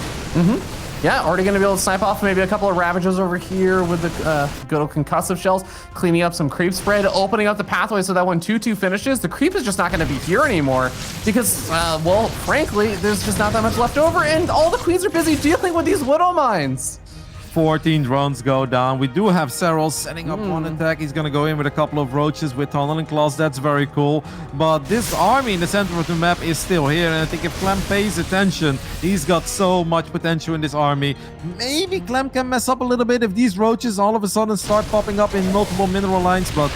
Yeah, already going to be able to snipe off maybe a couple of Ravagers over here with the good old concussive shells, cleaning up some creep spread, opening up the pathway so that when 2-2 finishes, the creep is just not going to be here anymore because, well, frankly, there's just not that much left over, and all the queens are busy dealing with these Widow Mines. 14 drones go down. We do have Serral setting up one attack. He's going to go in with a couple of roaches with tunneling claws. That's very cool. But this army in the center of the map is still here. And I think if Clem pays attention, he's got so much potential in this army. Maybe Clem can mess up a little bit if these roaches all of a sudden start popping up in multiple mineral lines. But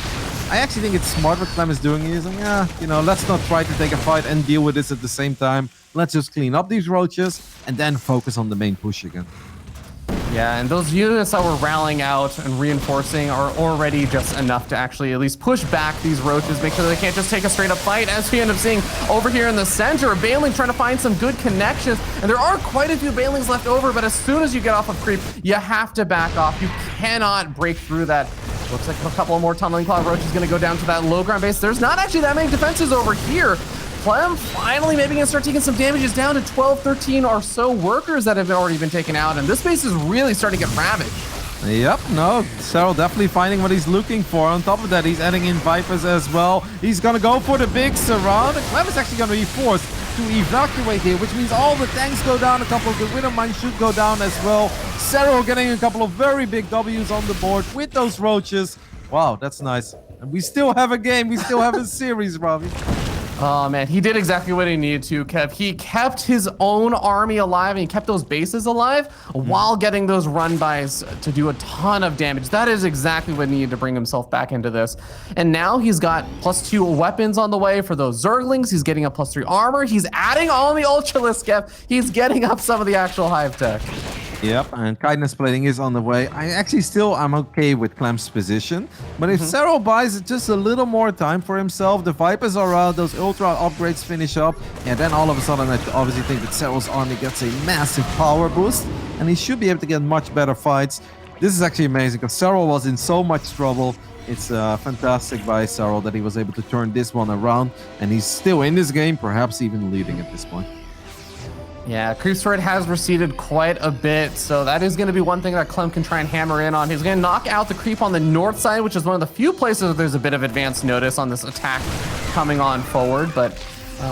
I actually think it's smart what Clem is doing. He's like, yeah, you know, let's not try to take a fight and deal with this at the same time. Let's just clean up these roaches and then focus on the main push again. Yeah, and those units that we're rallying out and reinforcing are already just enough to actually at least push back these roaches, make sure they can't just take a straight up fight, as we end up seeing over here in the center. Baneling trying to find some good connections, and there are quite a few Banelings left over, but as soon as you get off of creep, you have to back off. You cannot break through that. Looks like a couple more tunneling claw roaches going to go down to that low ground base. There's not actually that many defenses over here. Clem finally maybe gonna start taking some damages down to 12, 13 or so workers that have already been taken out, and this base is really starting to get ravaged. Yep, no, Serral definitely finding what he's looking for. On top of that, he's adding in Vipers as well. He's gonna go for the big surround. Clem is actually gonna be forced to evacuate here, which means all the tanks go down. A couple of the Widow Mines should go down as well. Serral getting a couple of very big W's on the board with those roaches. Wow, that's nice. And we still have a game. We still have a series, Robbie. Oh man, he did exactly what he needed to, Kev. He kept his own army alive and he kept those bases alive while getting those run-bys to do a ton of damage. That is exactly what he needed to bring himself back into this. And now he's got +2 weapons on the way for those Zerglings. He's getting a +3 armor. He's adding on the Ultralisk, Kev. He's getting up some of the actual hive tech. Yep, and kindness plating is on the way. I'm okay with Clem's position, but if Serral buys just a little more time for himself, the Vipers are out, those ultra upgrades finish up, and then all of a sudden I obviously think that Serral's army gets a massive power boost, and he should be able to get much better fights. This is actually amazing, because Serral was in so much trouble. It's fantastic by Serral that he was able to turn this one around, and he's still in this game, perhaps even leading at this point. Yeah, creep spread has receded quite a bit, so that is going to be one thing that Clem can try and hammer in on. He's going to knock out the creep on the north side, which is one of the few places where there's a bit of advance notice on this attack coming on forward, but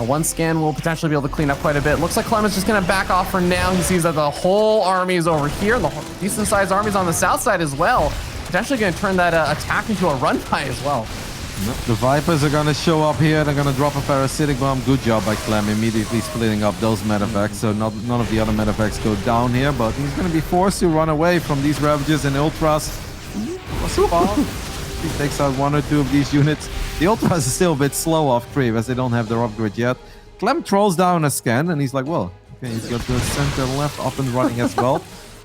one scan will potentially be able to clean up quite a bit. Looks like Clem is just going to back off for now. He sees that the whole army is over here, the decent-sized armies on the south side as well. Potentially going to turn that attack into a run-by as well. The Vipers are going to show up here. They're going to drop a parasitic bomb. Good job by Clem, immediately splitting up those medevacts. So none of the other medevacts go down here, but he's going to be forced to run away from these Ravages and Ultras. He takes out 1 or 2 of these units. The Ultras is still a bit slow off creep as they don't have their upgrade yet. Clem throws down a scan and he's like, well, okay, he's got the center left up and running as well.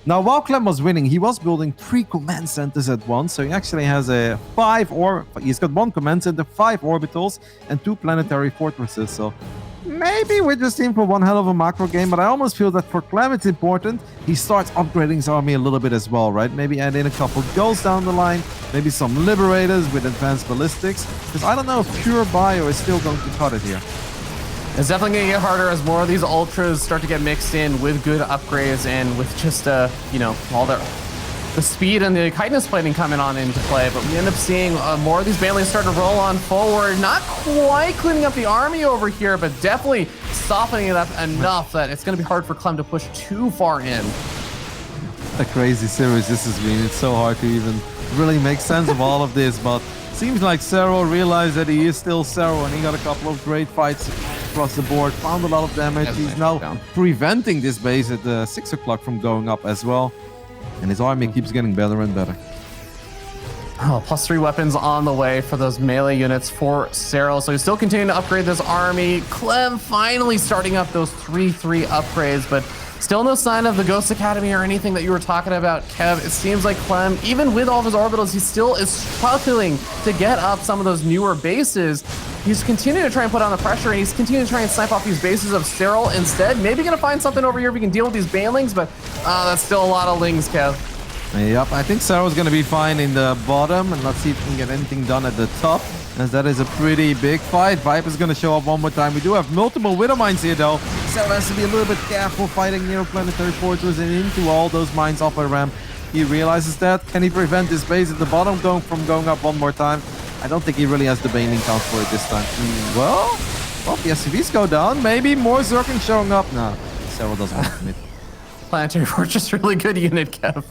Now, while Clem was winning, he was building 3 command centers at once. So he actually has he's got 1 command center, 5 orbitals, and 2 planetary fortresses. So maybe we're just in for one hell of a macro game, but I almost feel that for Clem it's important he starts upgrading his army a little bit as well, right? Maybe add in a couple ghosts down the line, maybe some liberators with advanced ballistics, because I don't know if pure bio is still going to cut it here. It's definitely going to get harder as more of these ultras start to get mixed in with good upgrades and with just, you know, all the speed and the kindness plating coming on into play. But we end up seeing more of these Banelings start to roll on forward. Not quite cleaning up the army over here, but definitely softening it up enough that it's going to be hard for Clem to push too far in. A crazy series this has been. It's so hard to even really make sense of all of this, but seems like Serral realized that he is still Serral, and he got a couple of great fights across the board, found a lot of damage. He's now preventing this base at 6 o'clock from going up as well, and his army keeps getting better and better. Oh, +3 weapons on the way for those melee units for Serral. So he's still continuing to upgrade this army. Clem finally starting up those 3-3 upgrades, but Still no sign of the Ghost Academy or anything that you were talking about, Kev. It seems like Clem, even with all of his orbitals, he still is struggling to get up some of those newer bases. He's continuing to try and put on the pressure, and he's continuing to try and snipe off these bases of Serral instead. Maybe gonna find something over here if we can deal with these banelings, but that's still a lot of lings, Kev. Yep, I think Serral's gonna be fine in the bottom, and let's see if we can get anything done at the top, as that is a pretty big fight. Viper's gonna show up one more time. We do have multiple Widow Mines here, though. Serral has to be a little bit careful fighting near planetary fortress and into all those mines off a ramp. He realizes that. Can he prevent this base at the bottom from going up one more time? I don't think he really has the Baneling count for it this time. Well, the SCVs go down. Maybe more Zerking showing up. No, Serral doesn't want to commit. Planetary Fortress, really good unit, Kev.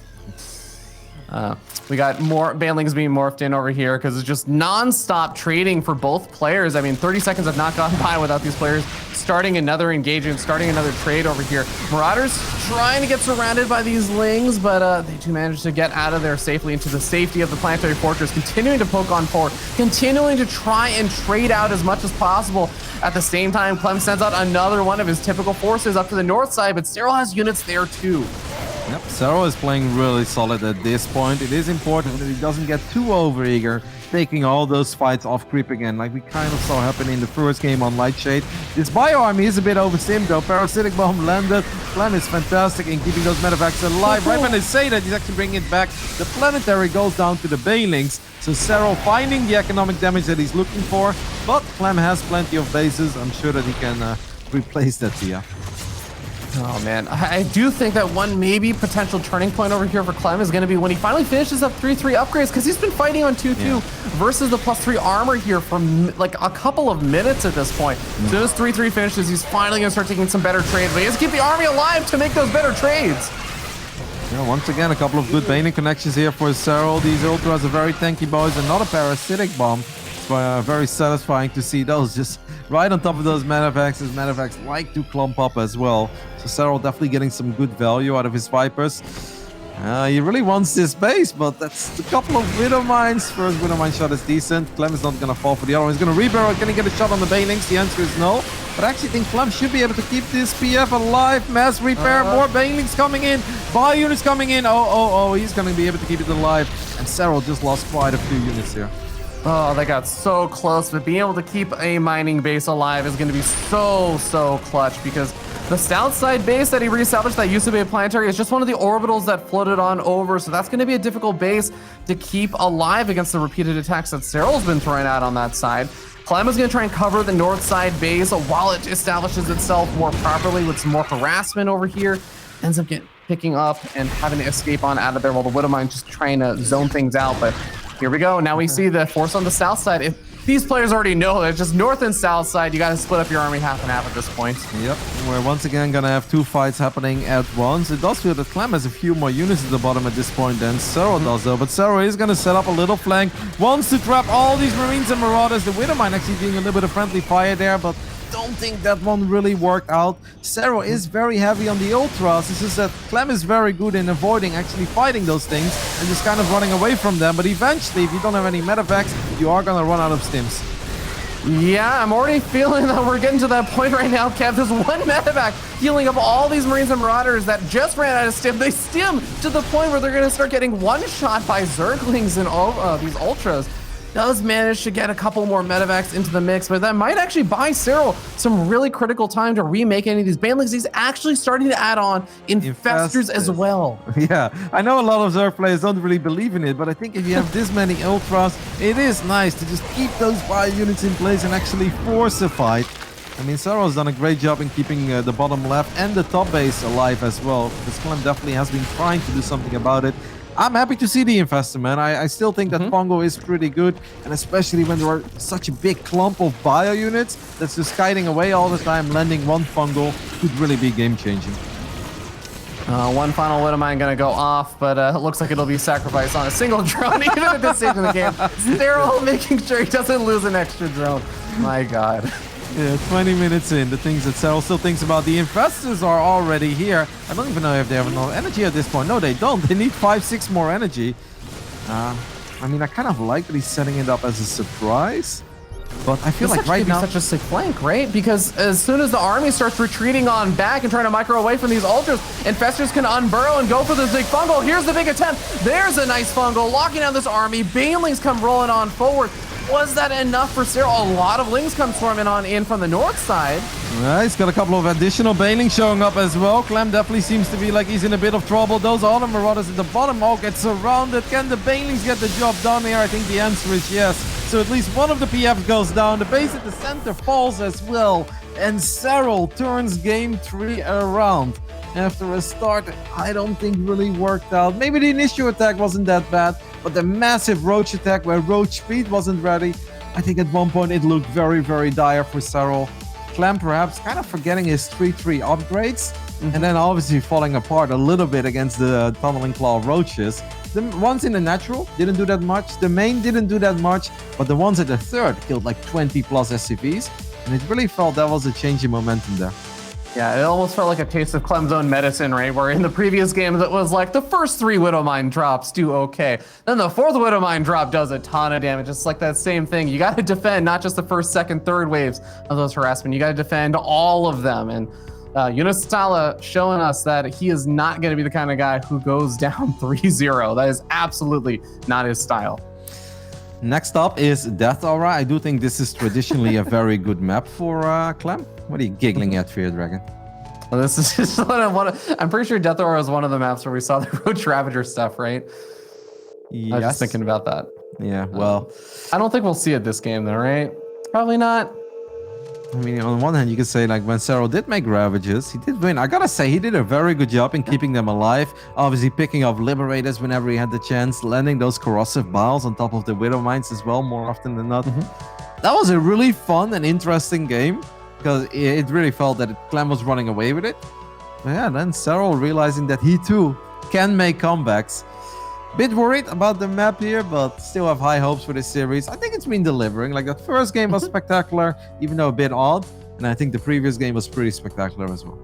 We got more Banelings being morphed in over here because it's just non-stop trading for both players. I mean, 30 seconds have not gone by without these players starting another engagement, starting another trade over here. Marauders trying to get surrounded by these lings, but they do manage to get out of there safely into the safety of the planetary fortress, continuing to poke on forward, continuing to try and trade out as much as possible. At the same time, Clem sends out another one of his typical forces up to the north side, but Serral has units there too. Yep, Serral is playing really solid at this point. It is important that he doesn't get too overeager, taking all those fights off creep again, like we kind of saw happen in the first game on Lightshade. This bio army is a bit oversimmed though. Parasitic Bomb landed. Clem is fantastic in keeping those medevacts alive. Right when they say that, he's actually bringing it back. The planetary goes down to the Banelings, so Serral finding the economic damage that he's looking for, but Clem has plenty of bases. I'm sure that he can replace that here. Oh man, I do think that one maybe potential turning point over here for Clem is going to be when he finally finishes up 3-3 upgrades, because he's been fighting on 2-2 versus the +3 armor here for like a couple of minutes at this point. As soon as 3-3 finishes, he's finally going to start taking some better trades, but he has to keep the army alive to make those better trades. Yeah, once again, a couple of good Baneling connections here for Serral. These ultras are very tanky boys, and not a parasitic bomb. It's very satisfying to see those just right on top of those medevacts. His medevacts like to clump up as well. So Serral definitely getting some good value out of his Vipers. He really wants this base, but that's a couple of Widow Mines. First Widow Mine shot is decent. Clem is not going to fall for the other one. He's going to rebarrel. Can he get a shot on the Banelings? The answer is no. But I actually think Clem should be able to keep this PF alive. Mass repair, more Banelings coming in. Bio units coming in. Oh, he's going to be able to keep it alive. And Serral just lost quite a few units here. Oh, they got so close, but being able to keep a mining base alive is going to be so clutch, because the south side base that he reestablished that used to be a planetary is just one of the orbitals that floated on over, so that's going to be a difficult base to keep alive against the repeated attacks that Serral's been throwing out on that side. Clem is going to try and cover the north side base while it establishes itself more properly with some more harassment over here. Ends up picking up and having to escape on out of there while the Widow Mine just trying to zone things out, but here we go. Now we see the force on the south side. If these players already know that it's just north and south side, you got to split up your army half and half at this point. Yep, we're once again going to have two fights happening at once. It does feel that Clem has a few more units at the bottom at this point than Serral does, though. But Serral is going to set up a little flank, wants to trap all these Marines and Marauders. The Widow Mine actually doing a little bit of friendly fire there, but don't think that one really worked out. Serral is very heavy on the ultras. It's just that Clem is very good in avoiding actually fighting those things and just kind of running away from them. But eventually, if you don't have any medevacts, you are going to run out of stims. Yeah, I'm already feeling that we're getting to that point right now, Kev. There's one medevac healing up all these Marines and Marauders that just ran out of stim. They stim to the point where they're going to start getting one-shot by Zerglings and these ultras. Does manage to get a couple more medevacs into the mix, but that might actually buy Serral some really critical time to remake any of these Banelings. He's actually starting to add on Infestors as well. Yeah, I know a lot of Zerg players don't really believe in it, but I think if you have this many ultras, it is nice to just keep those bio units in place and actually force a fight. I mean, Serral's done a great job in keeping the bottom left and the top base alive as well, because Clem definitely has been trying to do something about it. I'm happy to see the Infestor, man. I still think that Pongo is pretty good, and especially when there are such a big clump of bio units that's just kiting away all the time, landing one Pongo could really be game-changing. One final Widow Mine gonna go off, but it looks like it'll be sacrificed on a single drone, even at this stage in the game. Serral making sure he doesn't lose an extra drone. My God. Yeah, 20 minutes in, the things that Serral still thinks about. The Infestors are already here. I don't even know if they have enough energy at this point. No, they don't. They need 5-6 more energy. I mean, I kind of like that he's setting it up as a surprise. But I feel This like right actually now, could be such a sick flank, right? Because as soon as the army starts retreating on back and trying to micro away from these ultras, Infestors can unburrow and go for this big fungal. Here's the big attempt. There's a nice fungal, locking down this army. Banelings come rolling on forward. Was that enough for Serral? A lot of Lings come swarming on in from the north side. he's got a couple of additional Banelings showing up as well. Clem definitely seems to be like he's in a bit of trouble. Those Autumn Marauders at the bottom all get surrounded. Can the Banelings get the job done here? I think the answer is yes. So at least one of the PFs goes down. The base at the center falls as well. And Serral turns game 3 around. After a start I don't think really worked out. Maybe the initial attack wasn't that bad, but the massive Roach attack where Roach speed wasn't ready, I think at one point it looked very, very dire for Serral. Clem perhaps kind of forgetting his 3-3 upgrades, and then obviously falling apart a little bit against the Tunneling Claw Roaches. The ones in the natural didn't do that much, the main didn't do that much, but the ones at the third killed like 20 plus SCVs, and it really felt that was a change in momentum there. Yeah, it almost felt like a taste of Clem's own medicine, right? Where in the previous games it was like the first 3 Widowmine drops do okay. Then the 4th Widowmine drop does a ton of damage. It's like that same thing. You got to defend not just the first, second, third waves of those harassment. You got to defend all of them. And Unisala showing us that he is not going to be the kind of guy who goes down 3-0. That is absolutely not his style. Next up is Death Aura. I do think this is traditionally a very good map for Clem. What are you giggling at, Fear Dragon? Well, this is just I'm pretty sure Death Aura is one of the maps where we saw the Roach Ravager stuff, right? Yes. I was just thinking about that. Yeah, well, I don't think we'll see it this game though, right? Probably not. I mean, on one hand, you could say, like, when Serral did make Ravages, he did win. I gotta say, he did a very good job in keeping them alive. Obviously, picking off Liberators whenever he had the chance, landing those Corrosive Biles on top of the Widow Mines as well, more often than not. That was a really fun and interesting game, because it really felt that Clem was running away with it. But yeah, then Serral realizing that he, too, can make comebacks. Bit worried about the map here, but still have high hopes for this series. I think it's been delivering. Like, that first game was spectacular, even though a bit odd. And I think the previous game was pretty spectacular as well.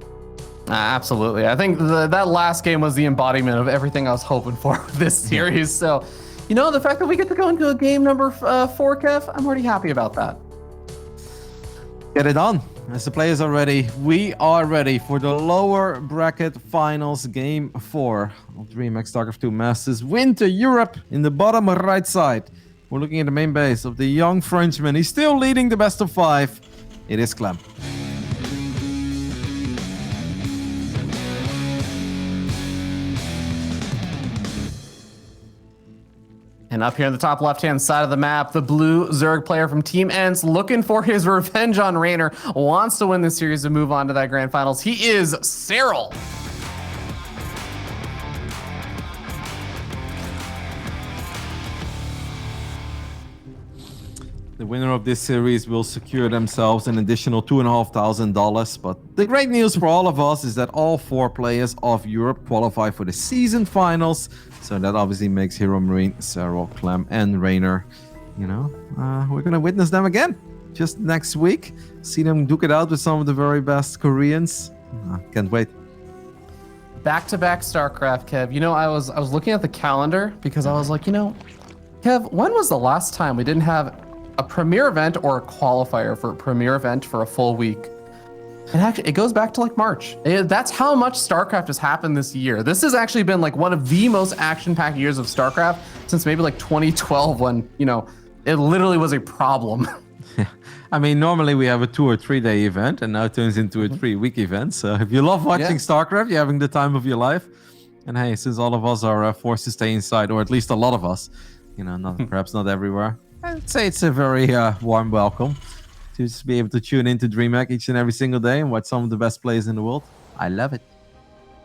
Absolutely. I think that last game was the embodiment of everything I was hoping for with this series. So, you know, the fact that we get to go into a game number 4, Kev, I'm already happy about that. Get it on. As the players are ready, we are ready for the lower bracket finals game 4 of DreamHack SC2 Masters Winter Europe in the bottom right side. We're looking at the main base of the young Frenchman. He's still leading the best of 5. It is Clem. And up here in the top left-hand side of the map, the blue Zerg player from Team Ents looking for his revenge on Raynor, wants to win this series to move on to that grand finals. He is Serral. The winner of this series will secure themselves an additional $2,500. But the great news for all of us is that all 4 players of Europe qualify for the season finals. So that obviously makes Hero Marine, Serral, Clem, and Raynor. You know, we're going to witness them again just next week. See them duke it out with some of the very best Koreans. Can't wait. Back-to-back StarCraft, Kev. You know, I was looking at the calendar because I was like, you know, Kev, when was the last time we didn't have a premier event or a qualifier for a premier event for a full week? And actually, it goes back to like March. That's how much StarCraft has happened this year. This has actually been like one of the most action-packed years of StarCraft since maybe like 2012 when, you know, it literally was a problem. I mean, normally we have a 2 or 3 day event, and now it turns into a 3-week event. So if you love watching StarCraft, you're having the time of your life. And hey, since all of us are forced to stay inside, or at least a lot of us, you know, perhaps not everywhere, I'd say it's a very warm welcome to just be able to tune into DreamHack each and every single day and watch some of the best players in the world. I love it.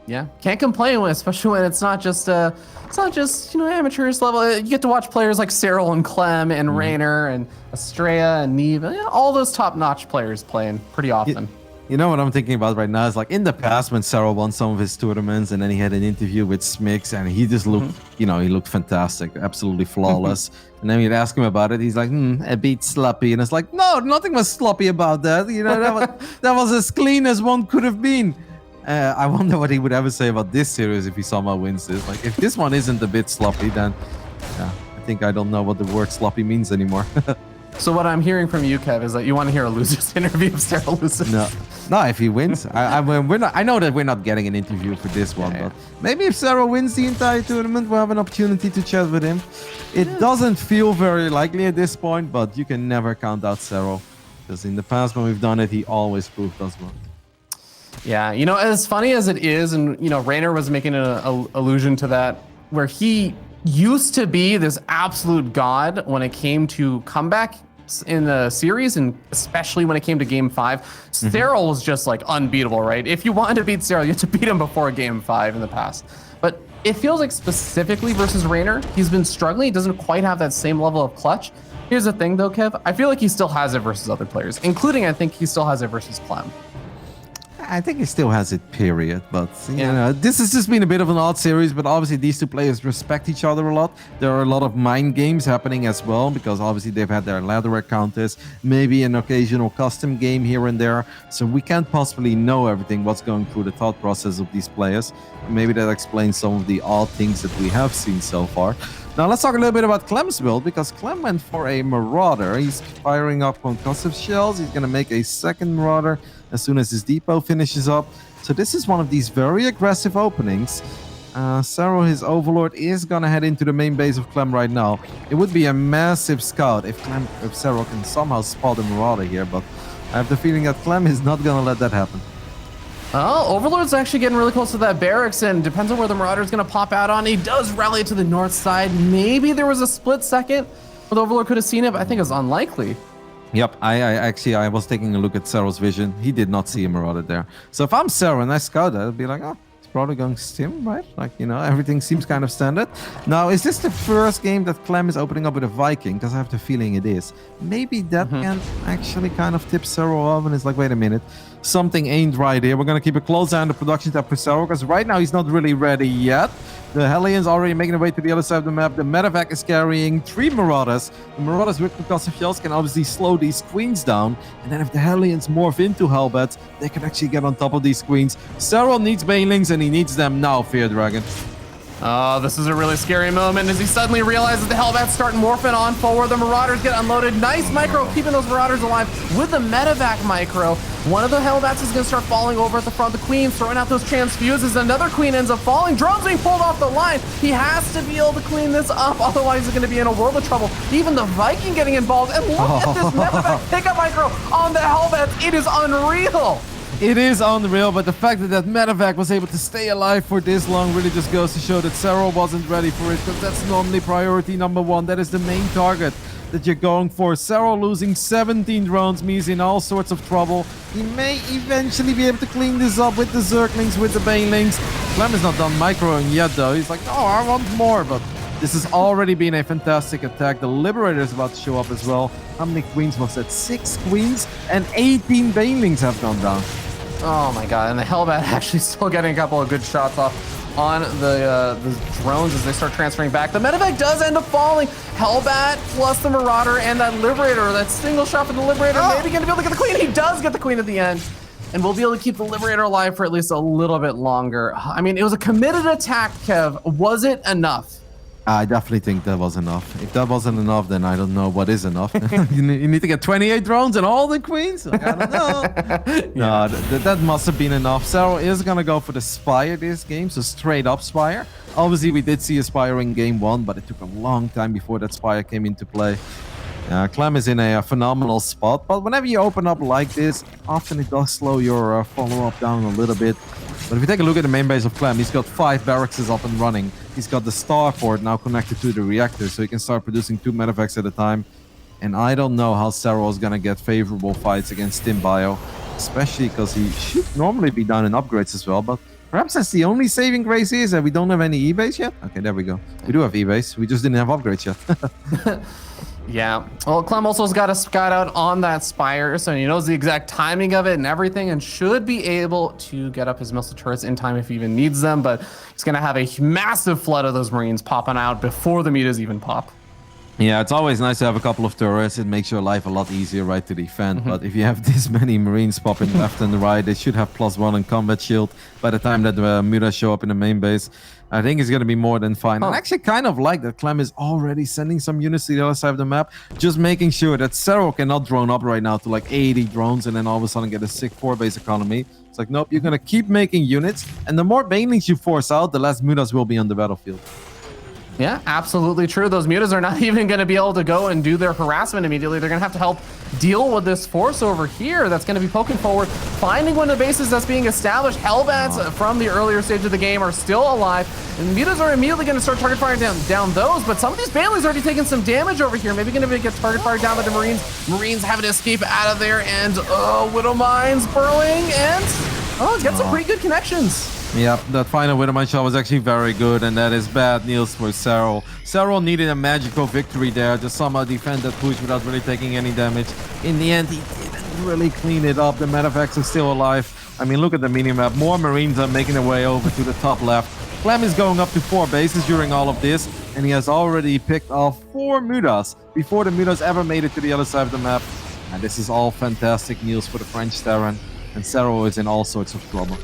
Yeah, can't complain when, especially when it's not just you know, amateurs level. You get to watch players like Serral and Clem and Raynor and Estrella and Neve, you know, all those top-notch players playing pretty often. You know what I'm thinking about right now is like in the past when Serral won some of his tournaments and then he had an interview with Smix and he just looked, you know, he looked fantastic, absolutely flawless. And then we'd ask him about it. He's like, a bit sloppy. And it's like, no, nothing was sloppy about that. You know, that was as clean as one could have been. I wonder what he would ever say about this series if he somehow wins this. Like, if this one isn't a bit sloppy, then I think I don't know what the word sloppy means anymore. So what I'm hearing from you, Kev, is that you want to hear a loser's interview of Serral loses. No, if he wins, I mean, we're not. I know that we're not getting an interview for this one, but maybe if Serral wins the entire tournament, we'll have an opportunity to chat with him. It doesn't feel very likely at this point, but you can never count out Serral, because in the past when we've done it, he always proved us wrong. Yeah, you know, as funny as it is, and you know, Rainer was making an allusion to that, where he used to be this absolute god when it came to comeback in the series, and especially when it came to Game 5. Serral was just like unbeatable, right? If you wanted to beat Serral, you had to beat him before Game 5 in the past. But it feels like specifically versus Rainer, he's been struggling. He doesn't quite have that same level of clutch. Here's the thing though, Kev, I feel like he still has it versus other players, including I think he still has it versus Clem. I think he still has it, period. But, you know, this has just been a bit of an odd series, but obviously these two players respect each other a lot. There are a lot of mind games happening as well, because obviously they've had their ladder counters, maybe an occasional custom game here and there. So we can't possibly know everything, what's going through the thought process of these players. Maybe that explains some of the odd things that we have seen so far. Now let's talk a little bit about Clem's build, because Clem went for a Marauder. He's firing up concussive shells. He's going to make a second Marauder as soon as his depot finishes up. So this is one of these very aggressive openings. Serral, his overlord, is going to head into the main base of Clem right now. It would be a massive scout if Serral can somehow spot a Marauder here, but I have the feeling that Clem is not going to let that happen. Oh, Overlord's actually getting really close to that barracks, and depends on where the Marauder's going to pop out on. He does rally to the north side. Maybe there was a split second where the Overlord could have seen it, but I think it's unlikely. Yep, I was taking a look at Serral's vision. He did not see a Marauder there. So if I'm Serral and I scout that, I'd be like, oh, it's probably going Stim, right? Like, you know, everything seems kind of standard. Now, is this the first game that Clem is opening up with a Viking? Because I have the feeling it is. Maybe that can actually kind of tip Serral off, and it's like, wait a minute, something ain't right here. We're going to keep a close eye on the production tab for Serral, because right now he's not really ready yet. The Hellions already making their way to the other side of the map. The medevac is carrying 3 Marauders. The Marauders with concussive shells can obviously slow these queens down. And then if the Hellions morph into Hellbats, they can actually get on top of these queens. Serral needs banelings, and he needs them now, Fear Dragon. Oh, this is a really scary moment as he suddenly realizes the Hellbats start morphing on forward. The Marauders get unloaded. Nice micro, keeping those Marauders alive with the medevac micro. One of the Hellbats is going to start falling over at the front. The Queen throwing out those transfuses. Another Queen ends up falling. Drones being pulled off the line. He has to be able to clean this up, otherwise he's going to be in a world of trouble. Even the Viking getting involved. And look at this medevac pickup micro on the Hellbats. It is unreal. It is unreal, but the fact that medevac was able to stay alive for this long really just goes to show that Serral wasn't ready for it, because that's normally priority number 1. That is the main target that you're going for. Serral losing 17 drones means he's in all sorts of trouble. He may eventually be able to clean this up with the Zerglings, with the Banelings. Clem is not done microing yet, though. He's like, oh, I want more, but this has already been a fantastic attack. The Liberator is about to show up as well. How many queens was that? 6 queens and 18 Banelings have gone down. Oh my god, and the Hellbat actually still getting a couple of good shots off on the drones as they start transferring back. The medevac does end up falling. Hellbat plus the Marauder and that Liberator, that single shot for the Liberator, maybe going to be able to get the Queen. He does get the Queen at the end. And we'll be able to keep the Liberator alive for at least a little bit longer. I mean, it was a committed attack, Kev. Was it enough? I definitely think that was enough. If that wasn't enough, then I don't know what is enough. You need to get 28 drones and all the queens? Like, I don't know. No, that must have been enough. Serral is going to go for the Spire this game, so straight up Spire. Obviously, we did see a Spire in game 1, but it took a long time before that Spire came into play. Clem is in a phenomenal spot, but whenever you open up like this, often it does slow your follow-up down a little bit. But if you take a look at the main base of Clem, he's got 5 barracks up and running. He's got the starport now connected to the reactor, so he can start producing 2 medevacs at a time. And I don't know how Serral is going to get favorable fights against Tim Bio, especially because he should normally be down in upgrades as well. But perhaps that's the only saving grace is that we don't have any E-base yet. Okay, there we go. We do have E-base. We just didn't have upgrades yet. Yeah. Well, Clem also has got a scout out on that Spire, so he knows the exact timing of it and everything, and should be able to get up his missile turrets in time if he even needs them. But he's going to have a massive flood of those Marines popping out before the metas even pop. Yeah, it's always nice to have a couple of turrets. It makes your life a lot easier, right, to defend. But if you have this many Marines popping left and right, they should have +1 in combat shield by the time that the Mutas show up in the main base. I think it's going to be more than fine. And I actually kind of like that Clem is already sending some units to the other side of the map, just making sure that Serral cannot drone up right now to like 80 drones and then all of a sudden get a sick 4-base economy. It's like, nope, you're going to keep making units. And the more banelings you force out, the less Mutas will be on the battlefield. Yeah, absolutely true. Those Mutas are not even going to be able to go and do their harassment immediately. They're going to have to help deal with this force over here that's going to be poking forward, finding one of the bases that's being established. Hellbats from the earlier stage of the game are still alive, and Mutas are immediately going to start target firing down those, but some of these Banelings already taking some damage over here. Maybe going to get target fired down by the Marines. Marines having to escape out of there, and Widow Mines burrowing, and get some pretty good connections. Yep, that final Widowmine shot was actually very good, and that is bad news for Serral. Serral needed a magical victory there to somehow defend that push without really taking any damage. In the end, he didn't really clean it up. The Medivacs is still alive. I mean, look at the minimap. More Marines are making their way over to the top left. Clem is going up to 4 bases during all of this, and he has already picked off 4 Mutas before the Mutas ever made it to the other side of the map. And this is all fantastic news for the French Terran, and Serral is in all sorts of trouble.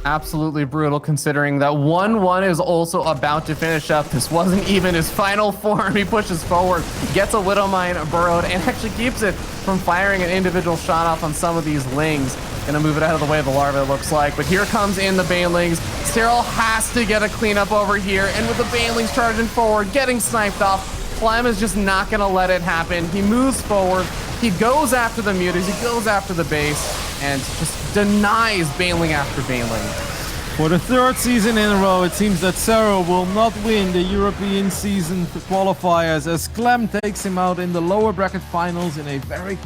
Absolutely brutal, considering that 1-1 is also about to finish up. This wasn't even his final form. He pushes forward, gets a Widow Mine burrowed, and actually keeps it from firing an individual shot off on some of these Lings. Gonna move it out of the way of the larva, it looks like. But here comes in the Banelings. Serral has to get a cleanup over here, and with the Banelings charging forward, getting sniped off, Clem is just not gonna let it happen. He moves forward, he goes after the Mutas, he goes after the base, and just denies Baneling after Baneling. For the 3rd season in a row, it seems that Serral will not win the European season qualifiers as Clem takes him out in the lower bracket finals in a very